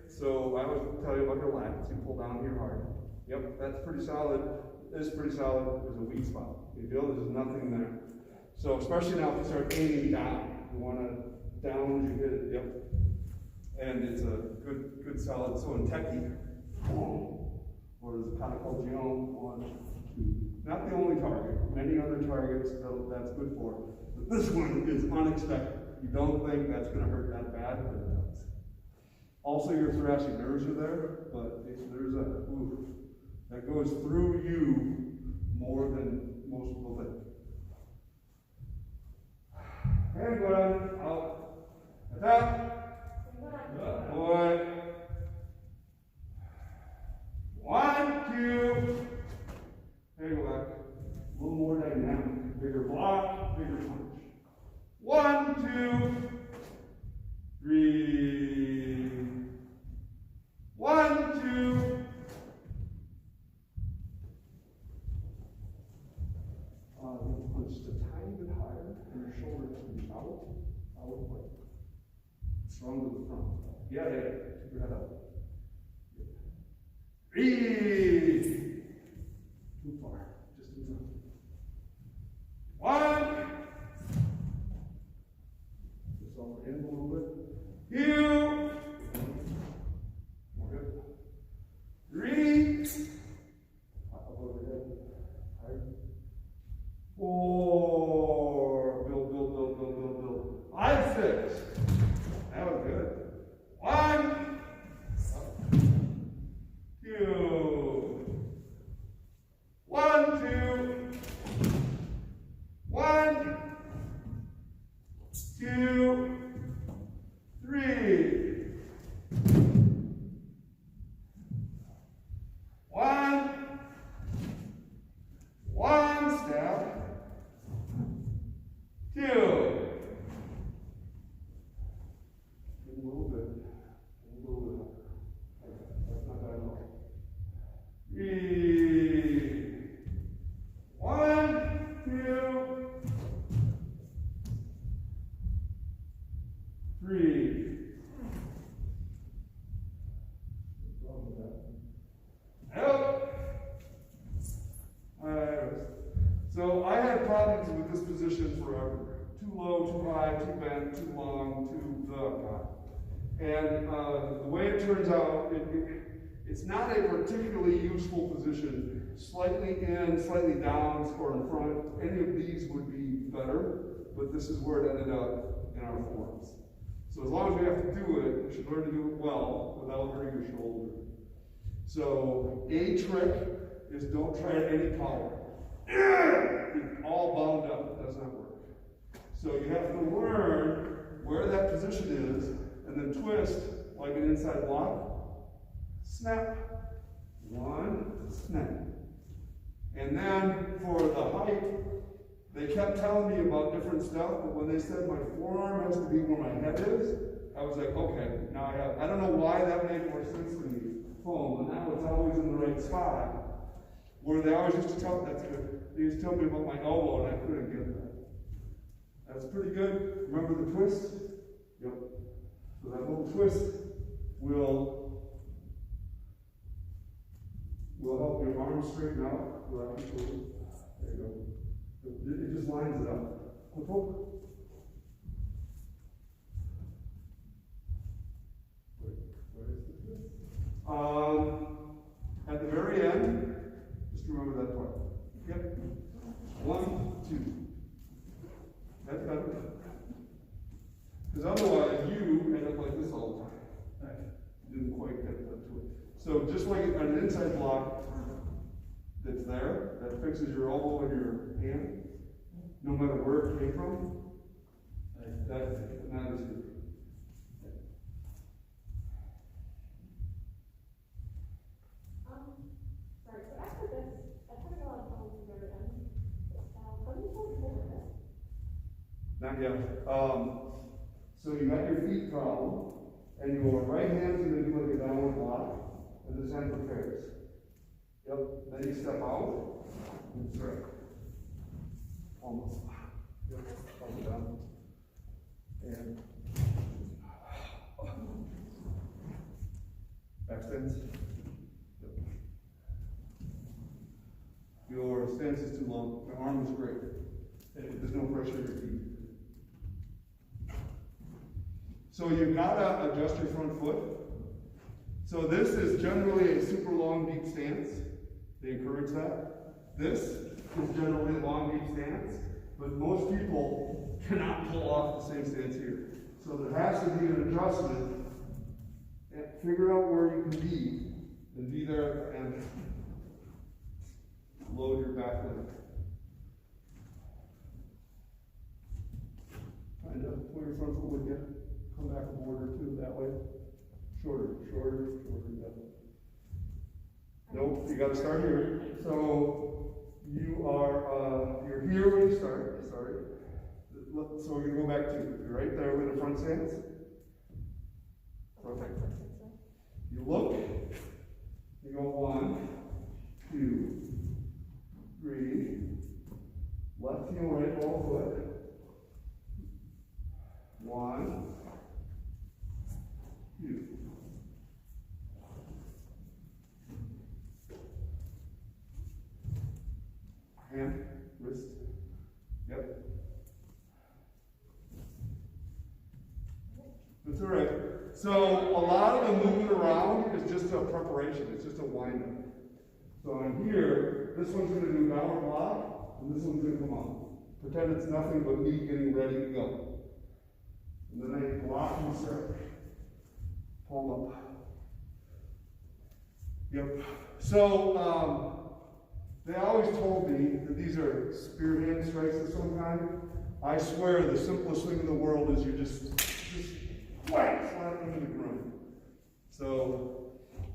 so I would tell you about your lats. You pull down here hard. Yep, that's pretty solid. It's pretty solid. There's a weak spot. You feel there's nothing there. So especially now if you start aiming down, you want to down as you hit it. Yep. And it's a good solid. So in techie, or there's a Kata Heian, 1, 2. Not the only target. Many other targets that's good for. But this one is unexpected. You don't think that's going to hurt that bad, but it does. Also, your thoracic nerves are there, but there's that goes through you more than most people think. Hand Godan, out, attack, boy. 1, 2. 1, 2, 3. 1, 2. Punch just a tiny bit higher, and your shoulder to be out, like strong to the front. Yeah. Keep your head up. 3. Too far. Just in front. 1. Just over in a little bit. 2. More good. 3. Up over your head. Higher. 4. Build. 5, 6. That was good. 1. 2. 1, 2. 1, 2, 3. 1 step. 2. A little bit. That's not bad at all. 3. 1, 2, 3. Help. So I had problems with this position forever. Too low, too high, too bent, too long, too And the way it turns out, it's not a particularly useful position. Slightly in, slightly down, or in front. Any of these would be better, but this is where it ended up in our forms. So as long as we have to do it, we should learn to do it well without hurting your shoulder. So a trick is don't try any power. It's all bound up. It does not work. So you have to learn where that position is, and then twist like an inside block. Snap. 1, snap. And then for the height, they kept telling me about different stuff, but when they said my forearm has to be where my head is, I was like, okay, now I don't know why that made more sense to me. But now it's always in the right spot. Where they always used to tell they used to tell me about my elbow, and I couldn't get that. That's pretty good. Remember the twist? Yep. So that little twist will help your arm straighten out. There you go. It just lines it up. At the very end, just remember that part. Yep. 1, 2. That's better. Because otherwise, you end up like this all the time. Didn't quite get that to it. So just like an inside block that's there, that fixes your elbow and your hand, no matter where it came from, that matters here. Sorry, so after this, I had a lot of problems with the very end. How do you hold your head? Not yet. So you got your feet problem, and your right hand's going to do like a downward block, and this hand prepares. Yep. Then you step out. That's right. Almost. Yep. Up down. And back stance. Yep. Your stance is too long. Your arm is great. There's no pressure on your feet. So you've got to adjust your front foot. So this is generally a super long, deep stance. They encourage that. This is generally a long, deep stance, but most people cannot pull off the same stance here. So there has to be an adjustment. And figure out where you can be, and be there and load your back leg. Kind of pull your front foot with you. Come back a border too, that way. Shorter. Yeah. Nope, you got to start here. So you are, you're here when you start. Sorry. So we're gonna go back to, you're right there with the front stance. Perfect. You look, you go 1, 2, 3, left heel, right ball foot. 1, 2. Hand, wrist. Yep. That's all right. So a lot of the movement around is just a preparation. It's just a wind-up. So on here, this one's going to do downward block, and this one's going to come up. Pretend it's nothing but me getting ready to go. And then I block and start. Pull up. Yep. So they always told me that these are spear hand strikes of some kind. I swear the simplest thing in the world is you just whack, slap him in the groin. So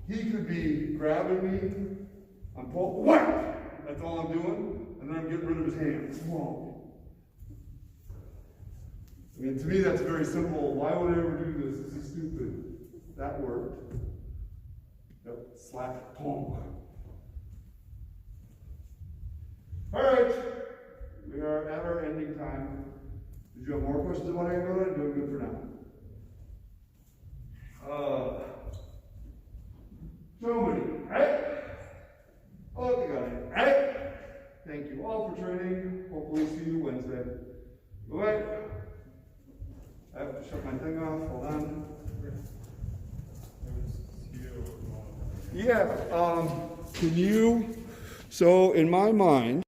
he could be grabbing me, I'm pulling, whack! That's all I'm doing, and then I'm getting rid of his hands. Whoa. I mean, to me that's very simple. Why would I ever do this? This is stupid. That worked. Yep, slap, pong. All right, we are at our ending time. Did you have more questions about Heian Godan? Doing good for now. Show me, right? Oh, you got it, right? Thank you all for training. Hopefully see you Wednesday. Go ahead. I have to shut my thing off. Hold on. Yeah, can you, so in my mind,